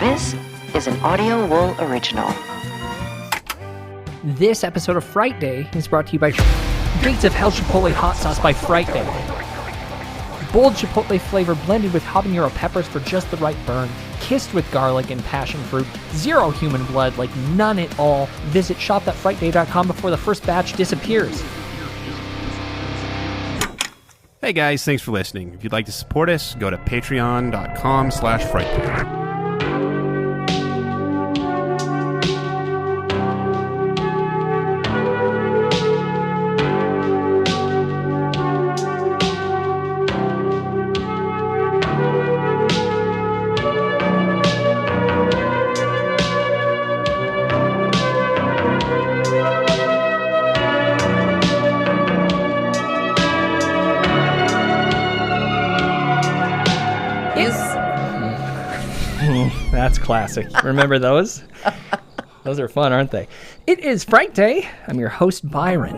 This is an Audio Wool original. This episode of Frightday is brought to you by Gates of Hell Chipotle Hot Sauce by Frightday. Bold chipotle flavor blended with habanero peppers for just the right burn. Kissed with garlic and passion fruit. Zero human blood, like none at all. Visit shop.frightday.com before the first batch disappears. Hey guys, thanks for listening. If you'd like to support us, go to patreon.com/frightday. That's classic. Remember those? Those are fun, aren't they? It is Frightday. I'm your host, Byron.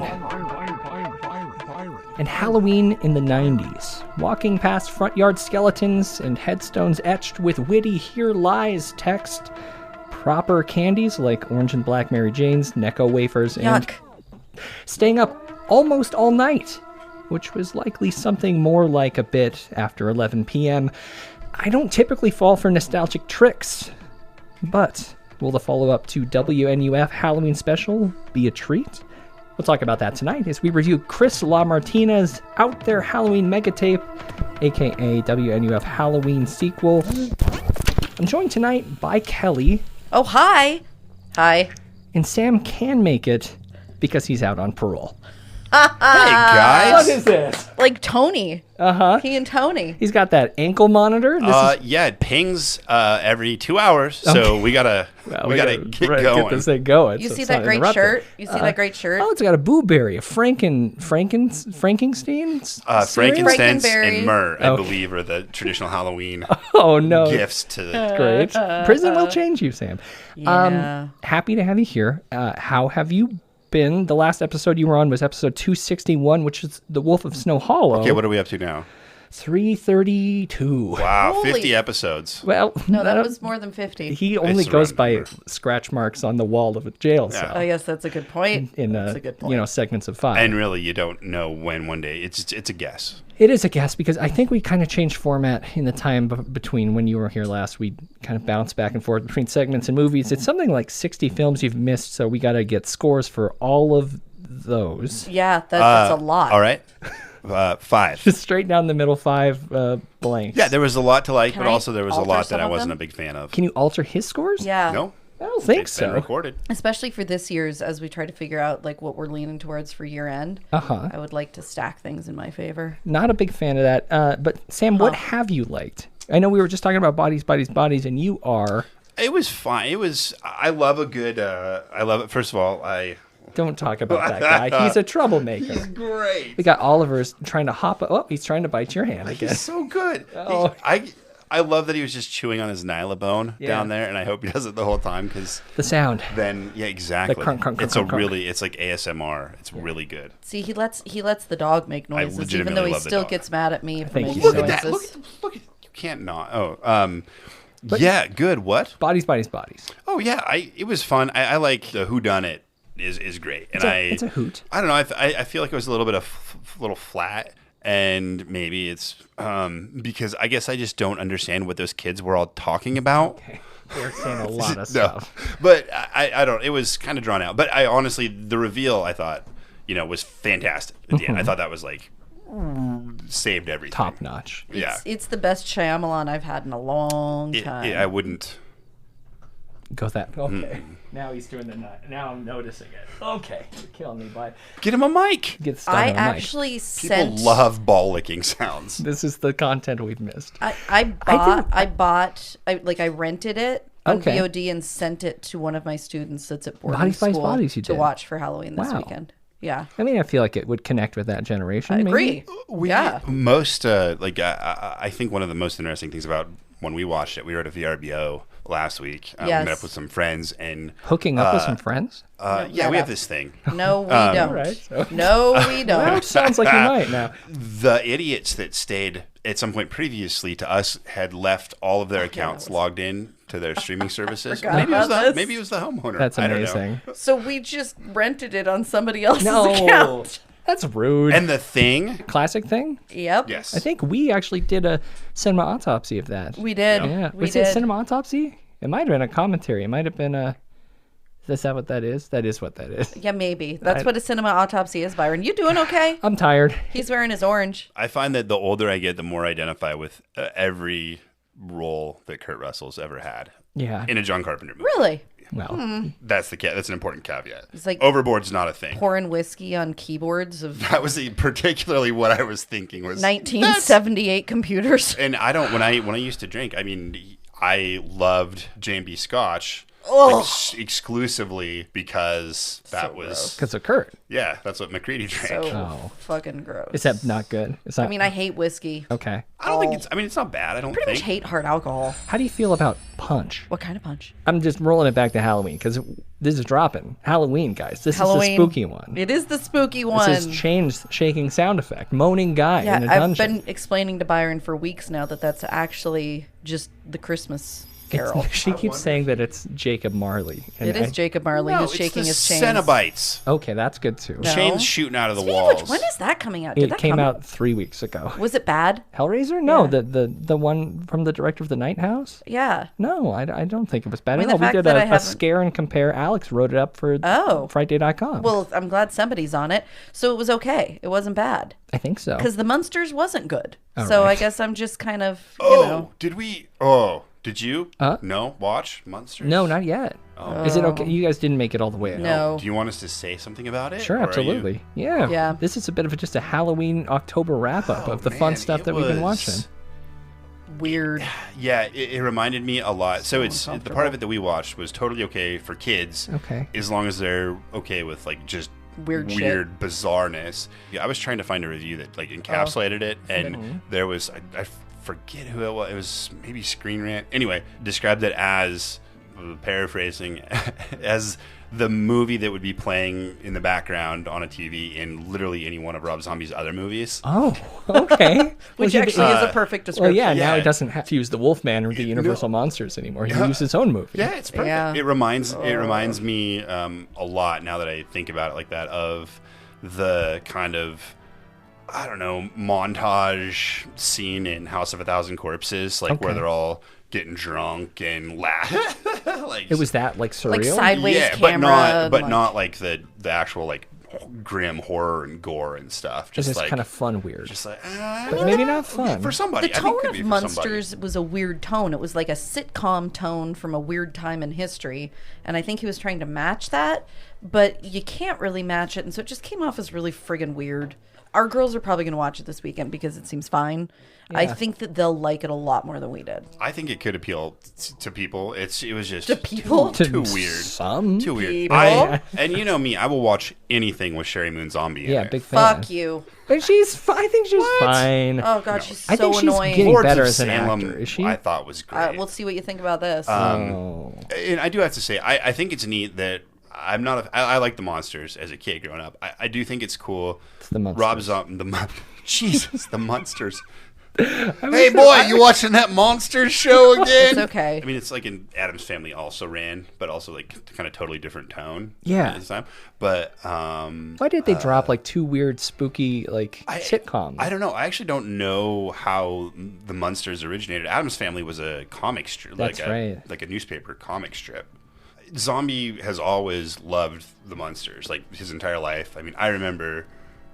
And Halloween in the 90s. Walking past front yard skeletons and headstones etched with witty "Here lies" text. Proper candies like orange and black Mary Janes, Necco wafers, and staying up almost all night, which was likely something more like a bit after 11 p.m. I don't typically fall for nostalgic tricks, but will the follow-up to WNUF Halloween Special be a treat? We'll talk about that tonight as we review Chris LaMartina's Out There Halloween Megatape, aka WNUF Halloween Sequel. I'm joined tonight by Kelly. Oh, hi. Hi. And Sam can make it because he's out on parole. Hey guys! What is this? Like Tony. Uh-huh. He and Tony. He's got that ankle monitor. Yeah, it pings every 2 hours, so we gotta get going. Get this thing going. You so see it's that not great interrupted. shirt? You see that great shirt? Oh, it's got a booberry, a Frankenstein Frankincense Frankenberry. and myrrh, I Okay. believe, are the traditional Halloween Oh no, gifts to the... great. Prison will change you, Sam. Yeah. Happy to have you here. How have you been? The last episode you were on was episode 261, which is The Wolf of Snow Hollow. Okay, what are we up to now? 332. Wow, Holy- 50 episodes. Well, No, that was more than 50. He only It's goes around by there. scratch marks on the wall of a jail cell. Oh, yes, that's a good point. In That's a good point. segments of 5. And really, you don't know when one day. It's a guess. It is a guess because I think we kind of changed format in the time between when you were here last. We kind of bounced back and forth between segments and movies. It's something like 60 films you've missed, so we got to get scores for all of those. Yeah, that's a lot. All right. 5. Just straight down the middle, 5 blanks. Yeah, there was a lot to like, Can but I also there was a alter lot some that I of wasn't them? a big fan of. Can you alter his scores? Yeah. No? I don't think It's been so. recorded. Especially for this year's, as we try to figure out like what we're leaning towards for year end. Uh-huh. I would like to stack things in my favor. Not a big fan of that. But Sam, what have you liked? I know we were just talking about bodies, and you are... It was fine. I love a good, I love it. First of all, Don't talk about that guy. He's a troublemaker. He's great. We got Oliver's trying to hop... Oh, he's trying to bite your hand again. He's so good. Oh. I love that he was just chewing on his nylabone Yeah. down there, and I hope he does it the whole time because The sound. then, yeah, exactly. crunk, crunk, it's crunk, crunk. it's like ASMR. It's really good. See, he lets the dog make noises, even legitimately though he love the still dog. gets mad at me for Thank you making so Look much. at that! noises. Look at you can't not. Oh, yeah, good. What? Bodies. Oh yeah, it was fun. I like the whodunit is great, and It's a hoot. I don't know. I feel like it was a little bit little flat. And maybe it's because I guess I just don't understand what those kids were all talking about. They're saying a lot of No, stuff. but I don't. It was kind of drawn out. But I honestly, the reveal I thought, was fantastic. At the end. I thought that was like saved everything. Top notch. Yeah, It's the best Shyamalan I've had in a long time. I wouldn't. Go that. Okay. Now he's doing the nut. Now I'm noticing it. Okay. You're killing me, bud. Get him a mic. Get stunned I on the mic. actually People sent. love ball licking sounds. This is the content we've missed. I rented it on Okay. VOD and sent it to one of my students that's at boarding Bodies, school Bodies, you to did. watch for Halloween this Wow. weekend. Yeah, I mean, I feel like it would connect with that generation. I maybe. agree. Yeah, Most I think one of the most interesting things about when we watched it, we were at a VRBO last week. We Yes. met up with some friends and Hooking up with some friends. yeah, we have this thing. no, we don't. Right. So. No, we don't. Sounds like you might now. The idiots that stayed at some point previously to us had left all of their accounts logged in to their streaming services. forgot Maybe it was about the this. maybe it was the homeowner. That's I don't know. amazing. So we just rented it on somebody else's No, account. that's rude. And the thing, Classic thing. Yep. yes, I think we actually did a cinema autopsy of that. We did. Yeah, We was did. it cinema autopsy? It might have been a commentary. It might have been a. Is that what that is? That is what that is. Yeah, maybe. That's what a cinema autopsy is, Byron. You doing okay? I'm tired. He's wearing his orange. I find that the older I get, the more I identify with every role that Kurt Russell's ever had Yeah. in a John Carpenter movie. Really? Well, That's an important caveat. It's like Overboard's not a thing. pouring whiskey on keyboards of That was particularly what I was thinking was 1978 computers. And I don't when I used to drink, I mean, I loved J&B Scotch exclusively because that was because of Kurt. yeah, that's what McCready drank. So Oh. fucking gross. Is that not good? Is that, I mean, I hate whiskey. okay. I don't think it's not bad. I don't Pretty think. much hate hard alcohol. How do you feel about punch? What kind of punch? I'm just rolling it back to Halloween because this is dropping. Halloween, guys. This is the Halloween. spooky one. It is the spooky one. This is Chains shaking sound effect. Moaning guy Yeah, in a I've dungeon. been explaining to Byron for weeks now that that's actually just the Christmas Carol. She keeps saying that it's Jacob Marley. and It is I- Jacob Marley No, who's it's shaking the his chains. Cenobites. Okay, that's good too. No. Chains shooting out of the Speaking of walls. which, when is that coming out? Did It that came come out 3 weeks ago. Was it bad? Hellraiser? No, Yeah. the one from the director of The Night House? Yeah. No, I don't think it was bad I mean, at all. the We fact did that I a haven't- scare and compare. Alex wrote it up for Oh. Frightday.com. Well, I'm glad somebody's on it. So it was okay. It wasn't bad. I think so. Because The Munsters wasn't good. All So right. I guess I'm just kind of, you Oh, know. did you? No, watch Monsters? No, not yet. Is it okay? You guys didn't make it all the way out. No. Do you want us to say something about it? Sure, Or are you- absolutely. Yeah. Yeah. This is a bit of just a Halloween October wrap up Oh, of the fun man, stuff it that we've been was- watching. Weird. Yeah, it reminded me a lot. So it's the uncomfortable. part of it that we watched was totally okay for kids. Okay. As long as they're okay with like just Weird shit. bizarreness. Yeah, I was trying to find a review that like encapsulated it, and there was I forget who it was. It was maybe Screen Rant. Anyway, described it as paraphrasing as the movie that would be playing in the background on a TV in literally any one of Rob Zombie's other movies. Oh, okay. Which Well, actually is a perfect well, description. yeah, now Yeah. he doesn't have to use the Wolfman or the Universal Monsters anymore. He can use his own movie. Yeah, it's perfect. Yeah. It reminds me a lot now that I think about it like that of the kind of I don't know montage scene in House of a Thousand Corpses, like where Okay. they're all getting drunk and laugh. Like It was that like surreal. Like sideways yeah, camera. but not like the actual like grim horror and gore and stuff. It's Just like kind of fun weird. just like but maybe not fun. for somebody. The I think tone could of be for somebody. Munsters was a weird tone. It was like a sitcom tone from a weird time in history. And I think he was trying to match that, but you can't really match it. And so it just came off as really friggin' weird. Our girls are probably going to watch it this weekend because it seems fine. I Yeah. think that they'll like it a lot more than we did. I think it could appeal to people. It was just To people? too weird. Some. Too weird. People? And you know me, I will watch anything with Sherry Moon Zombie in Yeah, it. big fan. Fuck you. But I think she's fine. Oh, God, she's so I think she's annoying. getting Lords better of as an Salem, actor. Is she? I thought was great. We'll see what you think about this. Oh. And I do have to say, I think it's neat that I'm not. I like the Monsters as a kid growing up. I do think it's cool. It's the Munsters. Rob Zombie, Jesus, the Monsters. Hey boy, you watching that Monsters show again? It's okay. I mean, it's like in Adam's Family also ran, but also like kind of totally different tone. Yeah. At the time. But Why did they drop like two weird, spooky like sitcoms? I don't know. I actually don't know how the Munsters originated. Adam's Family was a comic strip, That's right. like a newspaper comic strip. Zombie has always loved the Munsters, like his entire life. I mean, I remember,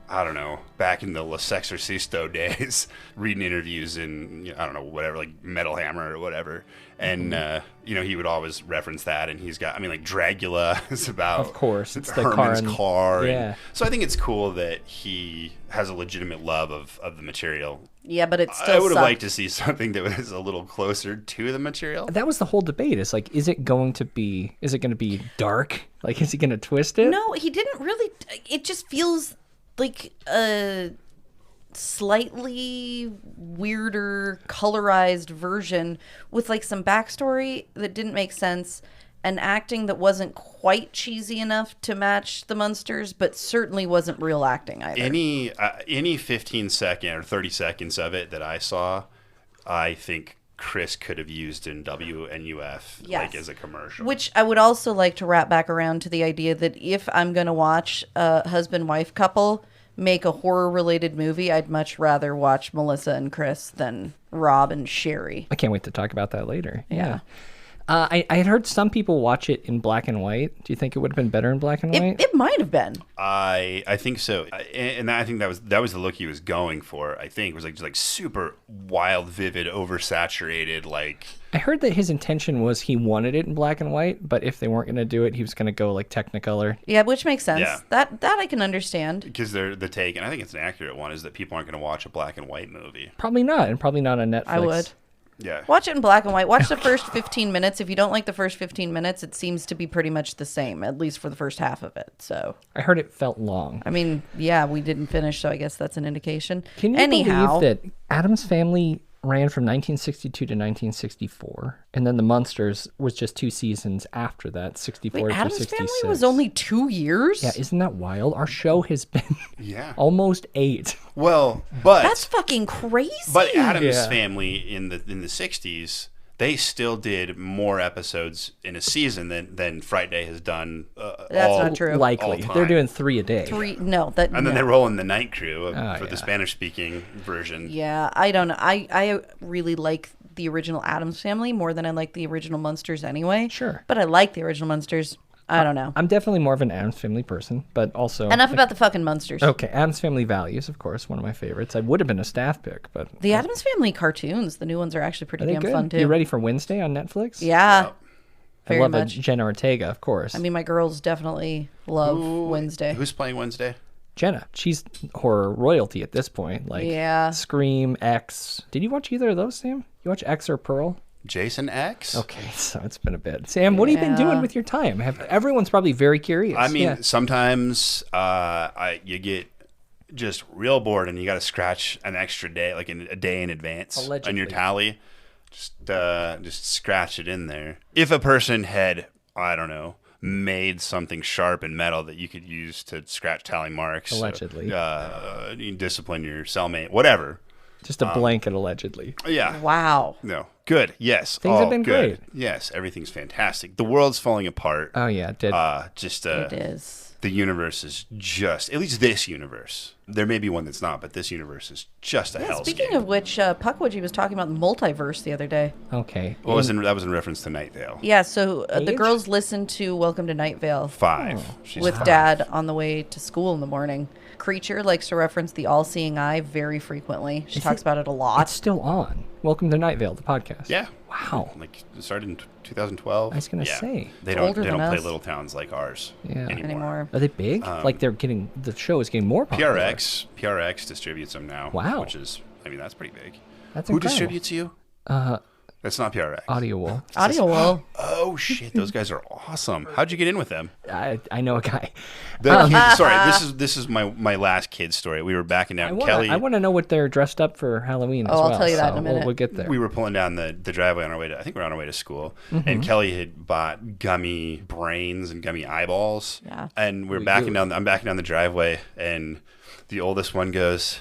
I don't know, back in the La Sexorcisto days, reading interviews in, I don't know, whatever, like Metal Hammer or whatever. And, he would always reference that. And he's got, I mean, like Dragula is about. Of course, it's the Herman's car and- car. yeah. And so I think it's cool that he has a legitimate love of the material. Yeah, but it still I would have sucked. liked to see something that was a little closer to the material. That was the whole debate. Is like, is it going to be dark? Like, is he going to twist it? No, he didn't really. It just feels like a slightly weirder, colorized version with like some backstory that didn't make sense and acting that wasn't quite cheesy enough to match the Munsters, but certainly wasn't real acting either. Any 15-second or 30 seconds of it that I saw, I think Chris could have used in WNUF, Yes. like as a commercial. Which I would also like to wrap back around to the idea that if I'm going to watch a husband-wife couple make a horror-related movie, I'd much rather watch Melissa and Chris than Rob and Sherry. I can't wait to talk about that later. Yeah. I had heard some people watch it in black and white. Do you think it would have been better in black and white? It might have been. I think so, and I think that was the look he was going for. I think it was like super wild, vivid, oversaturated. Like I heard that his intention was he wanted it in black and white, but if they weren't going to do it, he was going to go like Technicolor. Yeah, which makes sense. Yeah. That I can understand. because they're the take, and I think it's an accurate one, is that people aren't going to watch a black and white movie. Probably not, and probably not on Netflix. I would. Yeah, Watch it in black and white. Watch the first 15 minutes. If you don't like the first 15 minutes, it seems to be pretty much the same, at least for the first half of it. So, I heard it felt long. I mean, yeah, we didn't finish, so I guess that's an indication. Can you Anyhow, believe that Addams Family ran from 1962 to 1964, and then The Munsters was just 2 seasons after that, 64 wait, to Addams 66. Family was only 2 years? Yeah, isn't that wild? Our show has been yeah. almost 8. Well, but That's fucking crazy. But Addams Yeah. Family in the 60s, they still did more episodes in a season than Frightday has done. That's not true. Likely. all time. They're doing 3 a day. And then they roll in the Night Crew for yeah. the Spanish-speaking version. Yeah, I don't know. I really like the original Addams Family more than I like the original Munsters anyway. Sure. But I like the original Munsters. I don't know. I'm definitely more of an Addams Family person, but also... Enough about the fucking Munsters. Okay, Addams Family Values, of course, one of my favorites. I would have been a staff pick, but... The Addams Family cartoons, the new ones are actually pretty Are they damn good? fun too. You ready for Wednesday on Netflix? Yeah. I Very love much. a Jenna Ortega, of course. I mean, my girls definitely love Wednesday. Who's playing Wednesday? Jenna, she's horror royalty at this point. Like Yeah. Scream, X. Did you watch either of those, Sam? You watch X or Pearl? Jason X? Okay, so it's been a bit. Sam, what have you been doing with your time? Everyone's probably very curious. I mean, Yeah. sometimes you get just real bored and you got to scratch an extra day, like a day in advance on Allegedly. your tally. Just scratch it in there. If a person had, I don't know, made something sharp and metal that you could use to scratch tally marks. Allegedly. You discipline your cellmate, whatever. Just a blanket, allegedly. Yeah. Wow. No. Good. Yes. Things have been good. great. Yes. Everything's fantastic. The world's falling apart. Oh, yeah, it did. It is. The universe is just, at least this universe. There may be one that's not, but this universe is just a hellscape. Speaking of which, Puckwudgie was talking about the multiverse the other day. Okay. that was in reference to Night Vale. Yeah, so the Age? girls listened to Welcome to Night Vale 5. She's with 5. Dad on the way to school in the morning. Creature likes to reference the all-seeing eye very frequently. She talks about it a lot. It's still on. Welcome to Night Vale, the podcast. Yeah. Wow. Like it started in 2012. I was gonna Yeah. say. They It's don't older than play us. little towns like ours Yeah. Anymore. Are they big? Like they're getting, the show is getting more popular. PRX distributes them now. Wow. Which is, I mean, that's pretty big. That's Who incredible. distributes you? That's not PRX. Audio Wall. Audio Wall. Oh shit, those guys are awesome. How'd you get in with them? I know a guy. Sorry, this is my last kid story. We were backing down Kelly. I want to know what they're dressed up for Halloween as Oh, I'll well. tell you that so in a minute. We'll get there. We were pulling down the driveway on our way to, I think we were on our way to school, and Kelly had bought gummy brains and gummy eyeballs. Yeah. And I'm backing down the driveway, and the oldest one goes,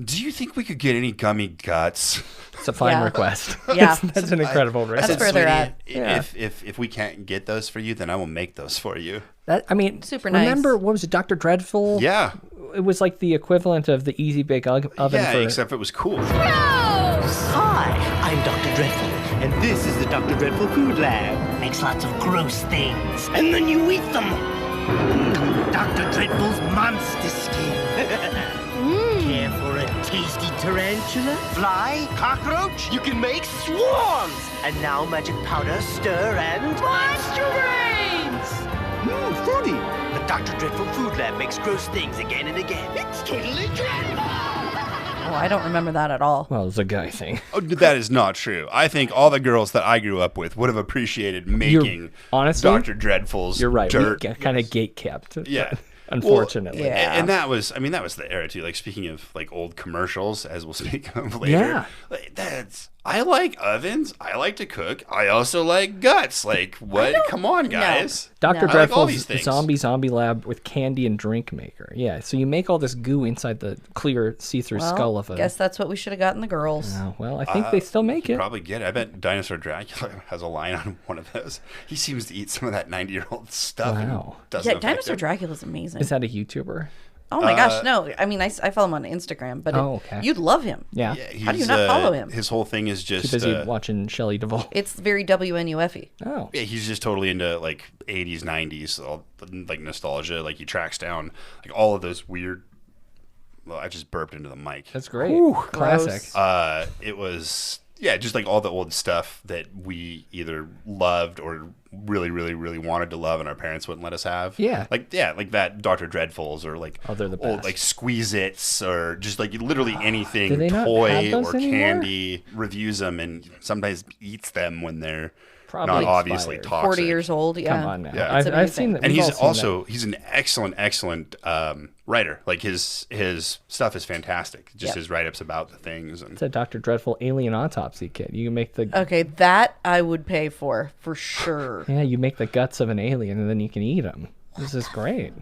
"Do you think we could get any gummy guts?" It's a fine Yeah. request. Yeah. That's an incredible I request. said, where they're "Sweetie, at." Yeah. If we can't get those for you, then I will make those for you. Super nice. Remember, what was it, Dr. Dreadful? Yeah. It was like the equivalent of the Easy Bake Oven Yeah, for... except it was cool. Hi, I'm Dr. Dreadful, and this is the Dr. Dreadful Food Lab. Makes lots of gross things. And then you eat them. Dr. Dreadful's monster skin. Care for a tasty tarantula? Fly? Cockroach? You can make swarms! And now magic powder, stir, and... Monster brains! Fruity! The Dr. Dreadful Food Lab makes gross things again and again. It's totally dreadful! Oh, I don't remember that at all. Well, it was a guy thing. Oh, that is not true. I think all the girls that I grew up with would have appreciated making honestly, Dr. Dreadful's You're right. dirt. We kind of gate-kept. Yeah. Unfortunately. Well, Yeah. and that was the era too. Like speaking of like old commercials, as we'll speak of later. Yeah. Like, that's I like ovens. I like to cook. I also like guts. Like, what? Come on, guys. Dr. No. I like all Dreadful's these things. zombie lab with candy and drink maker. Yeah, so you make all this goo inside the clear see-through skull of a... Guess that's what we should have gotten the girls. Oh, well, I think they still make it. Probably get it. I bet Dinosaur Dracula has a line on one of those. He seems to eat some of that 90-year-old stuff. Wow. And doesn't Yeah, affect Dinosaur him. Dracula's amazing. Is that a YouTuber? Oh my gosh, no. I mean, I follow him on Instagram, but okay. you'd love him. Yeah. How do you not follow him? His whole thing is Too just busy watching Shelley Duvall. It's very WNUF-y. Oh. yeah, he's just totally into like 80s, 90s, all, like nostalgia. Like he tracks down like all of those weird. Well, I just burped into the mic. That's great. Classic. It was just like all the old stuff that we either loved or really, really, really wanted to love, and our parents wouldn't let us have. Like that Dr. Dreadfuls or like they're the old best. like Squeeze-Its or just like literally Do anything they not toy have those or anymore? candy. Reviews them and sometimes eats them when they're Probably not obviously expired. toxic. 40 years old, yeah. Come on now. Yeah. I've amazing. seen that. And We've he's all seen also he's an excellent writer. Like his stuff is fantastic. Just Yep. his write-ups about the things. And It's a Dr. Dreadful alien autopsy kit. You can make the Okay, that I would pay for sure. you make the guts of an alien and then you can eat them. This is great.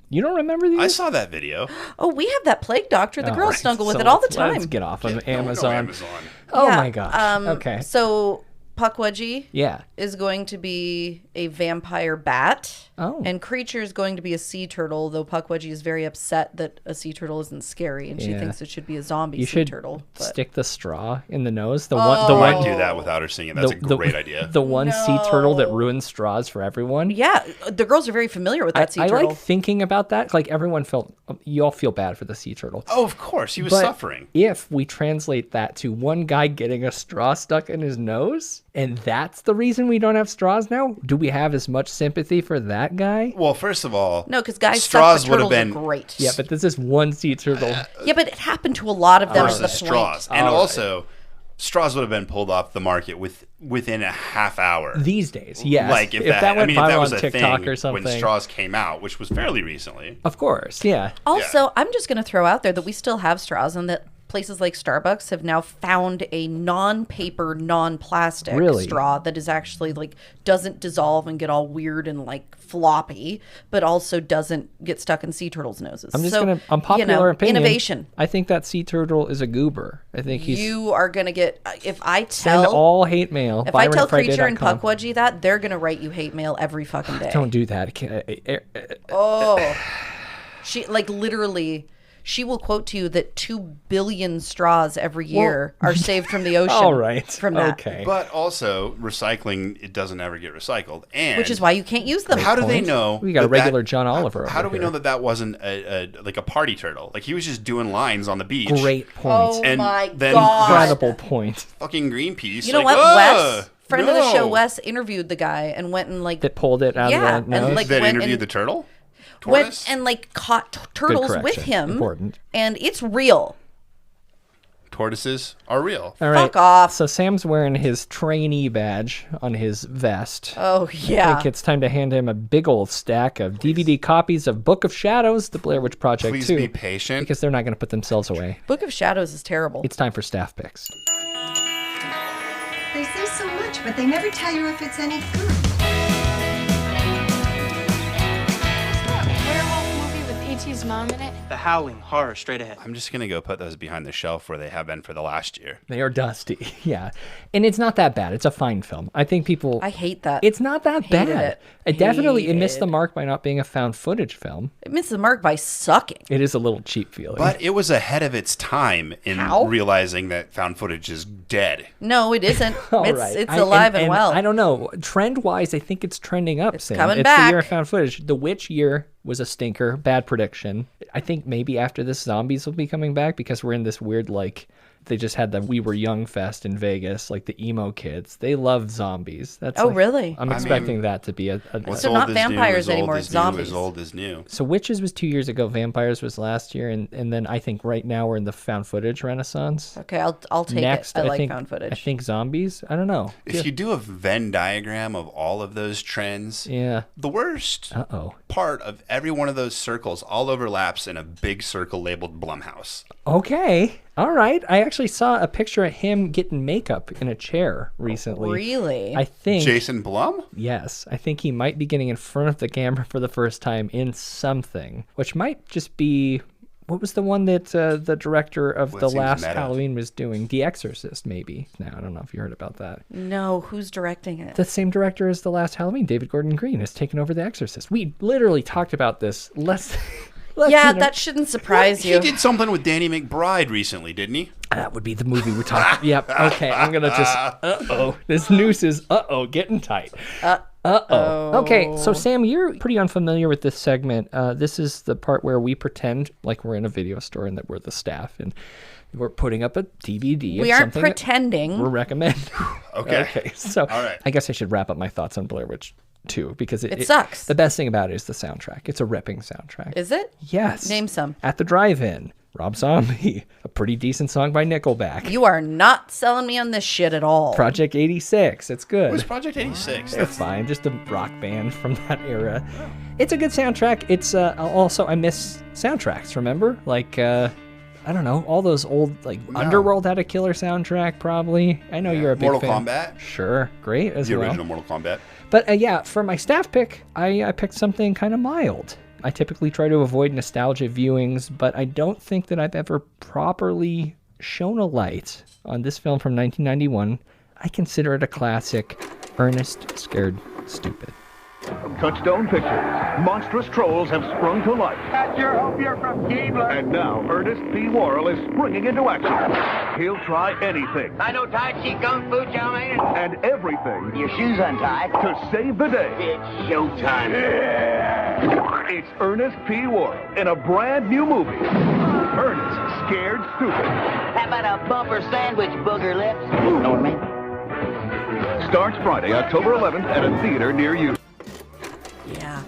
You don't remember these? I saw that video. Oh, we have that plague doctor. The All girls right, snuggle with so it all the let's time. get off on No, Amazon. Amazon. Oh Yeah, my gosh. Okay. So Puckwudgie Yeah. is going to be a vampire bat. Oh. And Creature is going to be a sea turtle, though Puckwudgie is very upset that a sea turtle isn't scary, and she Yeah. thinks it should be a zombie You sea should turtle. But stick the straw in the nose. The I one might do that without her singing. That's a great idea. The one sea turtle that ruins straws for everyone. yeah, the girls are very familiar with that sea I turtle. like thinking about that. Like everyone felt, you all feel bad for the sea turtle. Oh, of course. He was But suffering. if we translate that to one guy getting a straw stuck in his nose, and that's the reason we don't have straws now, do we have as much sympathy for that guy? Well, first of all, No, because guys straws suck, would but have turtles been are great. Yeah, but this is one sea turtle. Yeah, but it happened to a lot of them. is the versus point. straws, and All right. also straws would have been pulled off the market within a half hour. These days, yes. Like if that went if that viral was on a TikTok thing or something. when straws came out, which was fairly recently. Of course, yeah. Also, I'm just going to throw out there that we still have straws and that places like Starbucks have now found a non-paper, non-plastic Really? straw that is actually like doesn't dissolve and get all weird and like floppy, but also doesn't get stuck in sea turtles' noses. I'm just So, gonna, unpopular opinion. Innovation. I think that sea turtle is a goober. I think he's. You are going to get, if I Send tell all hate mail. if I Byron tell at Frightday.com. Creature and Puckwudgie that, they're going to write you hate mail every fucking day. Don't do that. Oh, she like literally. She will quote to you that 2 billion straws every year are saved from the ocean. All right. From that. Okay. But also, recycling, it doesn't ever get recycled. And Which is why you can't use them. how do they point. know? We got a that regular John Oliver How over do we here. know that that wasn't like a party turtle? Like he was just doing lines on the beach. Great point. Oh And my then god! Incredible point. Fucking Greenpeace. You know like, what? "Ugh, Wes, friend of the no." show, Wes interviewed the guy and went and like That pulled it out Yeah, of the and, nose. like, That went interviewed and- the turtle. went Tortoise? and like caught turtles with correction. him. Important. And it's real. Tortoises are real. All right. Fuck off. So Sam's wearing his trainee badge on his vest. Oh I yeah. think it's time to hand him a big old stack of DVD copies of Book of Shadows, The Blair Witch Project Please 2. be patient. Because they're not going to put themselves away. Book of Shadows is terrible. It's time for staff picks. They say so much, but they never tell you if it's any good. Werewolf movie with E.T.'s mom in it. The Howling, horror, straight ahead. I'm just gonna go put those behind the shelf where they have been for the last year. They are dusty. Yeah. And it's not that bad. It's a fine film. I think people... I hate that. It's not that Hated bad. it. It missed the Hated. mark by not being a found footage film. It misses the mark by sucking. It is a little cheap feeling. But it was ahead of its time in How? realizing that found footage is dead. No, it isn't. All it's right. it's alive and well. I don't know. Trend-wise, I think it's trending up. Sam. coming It's back. the year of found footage. The Witch year was a stinker. Bad prediction. I think maybe after this, zombies will be coming back because we're in this weird, like, they just had the We Were Young Fest in Vegas, like the emo kids. They love zombies. That's Oh, like- really? I'm expecting that to be a What's So old not is vampires new, as anymore, old it's as new, zombies. as old as new. So Witches was 2 years ago. Vampires was last year. And then I think right now we're in the found footage renaissance. Okay, I'll take Next, it. I like think, found footage. I think zombies. I don't know. If you do a Venn diagram of all of those trends, Yeah. the worst Uh-oh. part of every one of those circles all overlaps in a big circle labeled Blumhouse. Okay. All right. I actually saw a picture of him getting makeup in a chair recently. Really? I think. Jason Blum? Yes. I think he might be getting in front of the camera for the first time in something, which might just be. What was the one that the director of the last Halloween was doing? The Exorcist, maybe. No, I don't know if you heard about that. No, who's directing it? The same director as the last Halloween, David Gordon Green, has taken over The Exorcist. We literally talked about this Yeah, that shouldn't surprise you. He did something with Danny McBride recently, didn't he? That would be the movie we're talking. Yep. Okay, I'm going to just... This noose is, getting tight. Okay, so Sam, you're pretty unfamiliar with this segment. This is the part where we pretend like we're in a video store and that we're the staff and we're putting up a DVD. We aren't pretending. We're recommending. Okay. So all right. I guess I should wrap up my thoughts on Blair Witch 2 because it sucks. The best thing about it is the soundtrack. It's a ripping soundtrack. Is it? Yes. Name some. At the Drive-In, Rob Zombie, a pretty decent song by Nickelback. You are not selling me on this shit at all. Project 86, it's good. What was Project 86? It's fine, just a rock band from that era. It's a good soundtrack. It's also, I miss soundtracks, remember? Like, I don't know, all those old, Underworld had a killer soundtrack, probably. I know you're a big Mortal fan. Kombat? Sure, great as well. The original Mortal Kombat. But for my staff pick, I picked something kind of mild. I typically try to avoid nostalgia viewings, but I don't think that I've ever properly shone a light on this film from 1991. I consider it a classic, Ernest Scared Stupid. Touchstone Pictures. Monstrous trolls have sprung to life. I sure hope you're from Keebler. And now Ernest P. Worrell is springing into action. He'll try anything. I know Tai Chi Kung Fu, chow mein. And everything. Your shoes untied. To save the day. It's showtime. Yeah. It's Ernest P. Worrell in a brand new movie. Ernest Scared Stupid. How about a bumper sandwich, booger lips? Know what I mean? Starts Friday, October 11th at a theater near you. Yeah,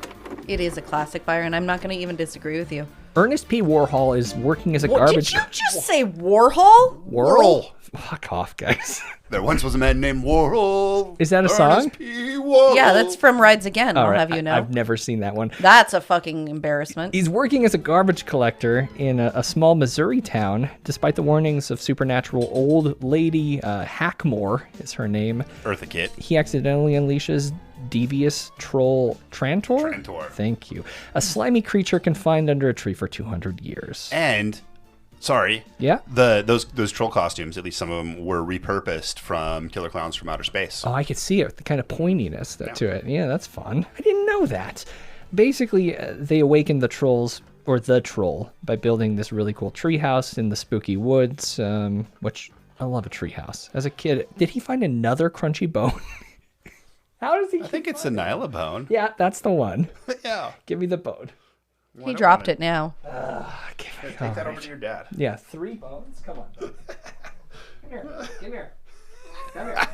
it is a classic, Byron. I'm not going to even disagree with you. Ernest P. Warhol is working as a garbage... Did you just say Warhol? Worrell? Fuck off, guys. There once was a man named Worrell. Is that a song? P. Worrell. Yeah, that's from Rides Again, I'll right. have you know. I've never seen that one. That's a fucking embarrassment. He's working as a garbage collector in a small Missouri town, despite the warnings of supernatural old lady Hackmore is her name. Eartha Kitt. He accidentally unleashes devious troll Trantor? Trantor. Thank you. A slimy creature confined under a tree for 200 years. And... Sorry. Yeah? Those troll costumes, at least some of them, were repurposed from Killer Clowns from Outer Space. Oh, I could see it, the kind of pointiness to it. Yeah, that's fun. I didn't know that. Basically, they awakened the trolls, or the troll, by building this really cool treehouse in the spooky woods, which I love a treehouse. As a kid, did he find another crunchy bone? How does he? I think it's a Nylabone. Yeah, that's the one. Yeah. Give me the bone. He dropped it now. Take that over to your dad. Yeah, 3 bones? Come on. Come here. Come here. Come here.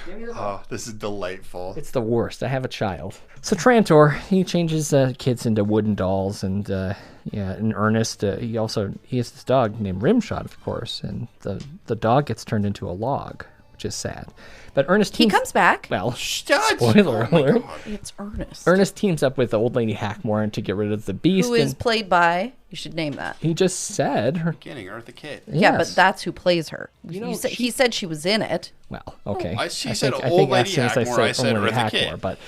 Give me the bone. Oh, this is delightful. It's the worst. I have a child. So Trantor, he changes kids into wooden dolls, and in Ernest, he has this dog named Rimshot, of course, and the dog gets turned into a log, which is sad. But Ernest He comes back. Well, spoiler alert. It's Ernest. Ernest teams up with the old lady Hackmore to get rid of the beast. Who is played by, you should name that. He just said her. Beginning, Eartha Kitt. Yeah, Yes. but that's who plays her. know, He said she was in it. Well, okay. She said old lady Hackmore. I said only Eartha Kitt. But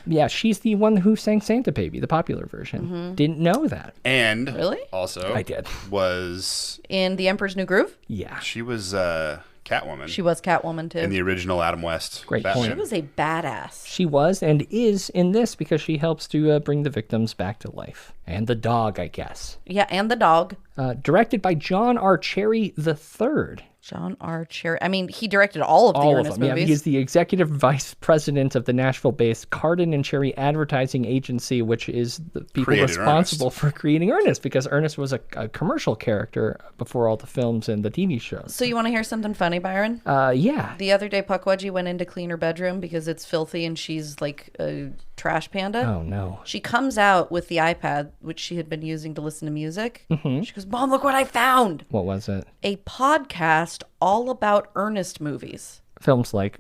yeah, she's the one who sang Santa Baby, the popular version. Didn't know that. And Really? also, I did. Was In The Emperor's New Groove? Yeah. she was Catwoman She was Catwoman, too. in the original Adam West Great Batman. point. She was a badass. She was and is in this because she helps to bring the victims back to life. And the dog, I guess. Yeah, and the dog. Directed by John R. Cherry III. John R. Cherry. I mean, he directed all of the All of Ernest them. Yeah, movies. he's the executive vice president of the Nashville-based Carden and Cherry Advertising Agency, which is the people Created responsible Ernest. for creating Ernest, because Ernest was a commercial character before all the films and the TV shows. So you want to hear something funny, Byron? Yeah. The other day, Puckwudgie went in to clean her bedroom because it's filthy and she's like a trash panda. Oh, no. She comes out with the iPad, which she had been using to listen to music. She goes, Mom, look what I found. What was it? A podcast all about Ernest movies. films like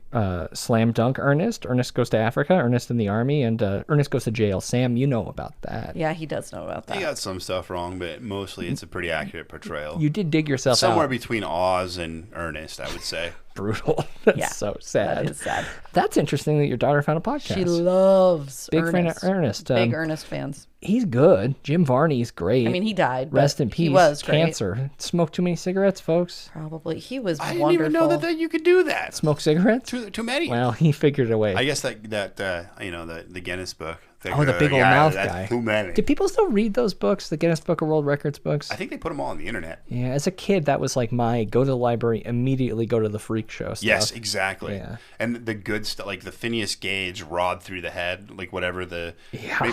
Slam Dunk Ernest, Ernest Goes to Africa, Ernest in the Army, and Ernest Goes to Jail. Sam, you know about that. Yeah, he does know about that. He got some stuff wrong, but mostly it's a pretty accurate portrayal. You did dig yourself somewhere out. between Oz and Ernest, I would say. Brutal. That's so sad. That is sad. That's interesting that your daughter found a podcast. She loves Big Ernest. fan of Ernest. Big Ernest fans. He's good. Jim Varney's great. I mean, he died. Rest in peace. He was great. Cancer. Smoked too many cigarettes, folks. Probably. He was I wonderful. didn't even know that you could do that. Smoke cigarettes? Too many. Well, he figured it away. I guess that the Guinness book. Oh, the big old mouth that's guy. Too many. Do people still read those books, the Guinness Book of World Records books? I think they put them all on the internet. Yeah, as a kid, that was like my go to the library, immediately go to the freak show stuff. Yes, exactly. Yeah. And the good stuff, like the Phineas Gage rod through the head, like whatever maybe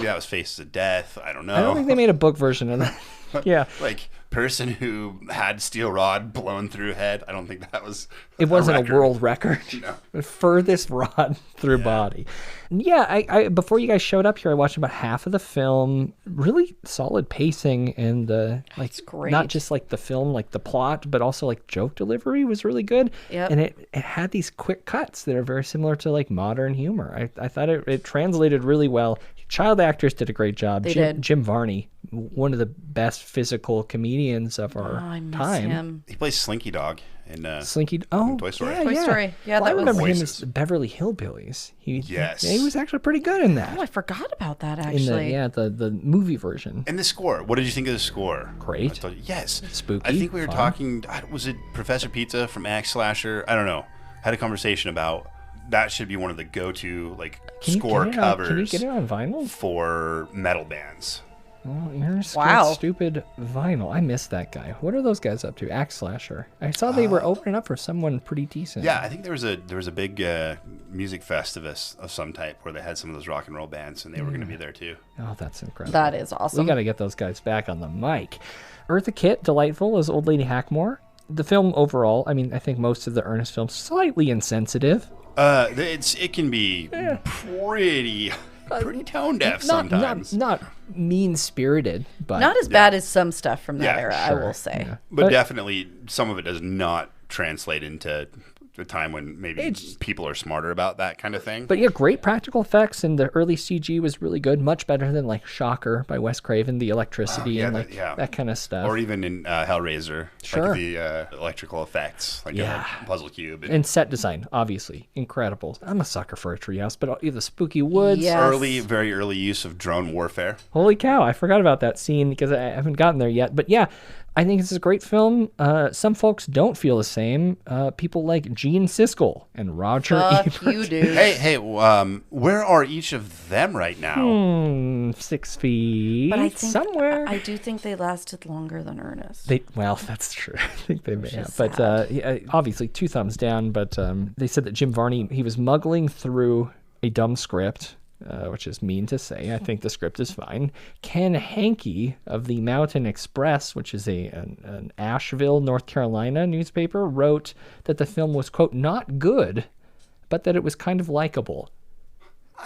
that was Faces of Death. I don't know. I don't think they made a book version of that. Yeah. Like person who had steel rod blown through head. I don't think that was. It wasn't record. a world record. No. The furthest rod through body. Yeah, I before you guys showed up here, I watched about half of the film. Really solid pacing and That's great. not just like the film, like the plot, but also like joke delivery was really good. Yep. And it had these quick cuts that are very similar to like modern humor. I thought it translated really well. Child actors did a great job. They did. Jim Varney, one of the best physical comedians of our I miss time. him. He plays Slinky Dog in Slinky. Oh, Toy Story. Yeah, Toy yeah. Story. Yeah, Well, that I was- remember him Voices. as Beverly Hillbillies. Yes. he was actually pretty good in that. Oh, I forgot about that, in actually. the movie version. And the score. What did you think of the score? Great. I told you, yes. Spooky, I think we were fun. talking. Was it Professor Pizza from Axe Slasher? I don't know. Had a conversation about that should be one of the go-to score covers. Can you get it on vinyl? For metal bands. Oh, you're Wow. stupid vinyl. I missed that guy. What are those guys up to? Axe Slasher. I saw they were opening up for someone pretty decent. Yeah, I think there was a big music festivus of some type where they had some of those rock and roll bands, and they were going to be there too. Oh, that's incredible. That is awesome. We got to get those guys back on the mic. Eartha Kitt, delightful as Old Lady Hackmore. The film overall, I mean, I think most of the Ernest films slightly insensitive. It can be pretty tone deaf sometimes. Not mean spirited, but Not as bad as some stuff from that Yeah, era, sure. I will say. Yeah. But definitely some of it does not translate into a time when maybe people are smarter about that kind of thing. But yeah, great practical effects, and the early CG was really good, much better than like Shocker by Wes Craven, the electricity and that kind of stuff. Or even in Hellraiser, Sure. like the electrical effects, like a puzzle cube. And set design, obviously, incredible. I'm a sucker for a treehouse, but the spooky woods. Yes. Very early use of drone warfare. Holy cow, I forgot about that scene because I haven't gotten there yet. But yeah, I think this is a great film. Some folks don't feel the same. People like Gene Siskel and Roger Fuck Ebert. you, dude. Hey, where are each of them right now? 6 feet But I think somewhere. I do think they lasted longer than Ernest. Well, that's true. I think they may have. is But obviously, 2 thumbs down. But they said that Jim Varney, he was muggling through a dumb script, which is mean to say. I think the script is fine. Ken Hankey of the Mountain Express, which is an Asheville, North Carolina newspaper, wrote that the film was, quote, not good, but that it was kind of likable.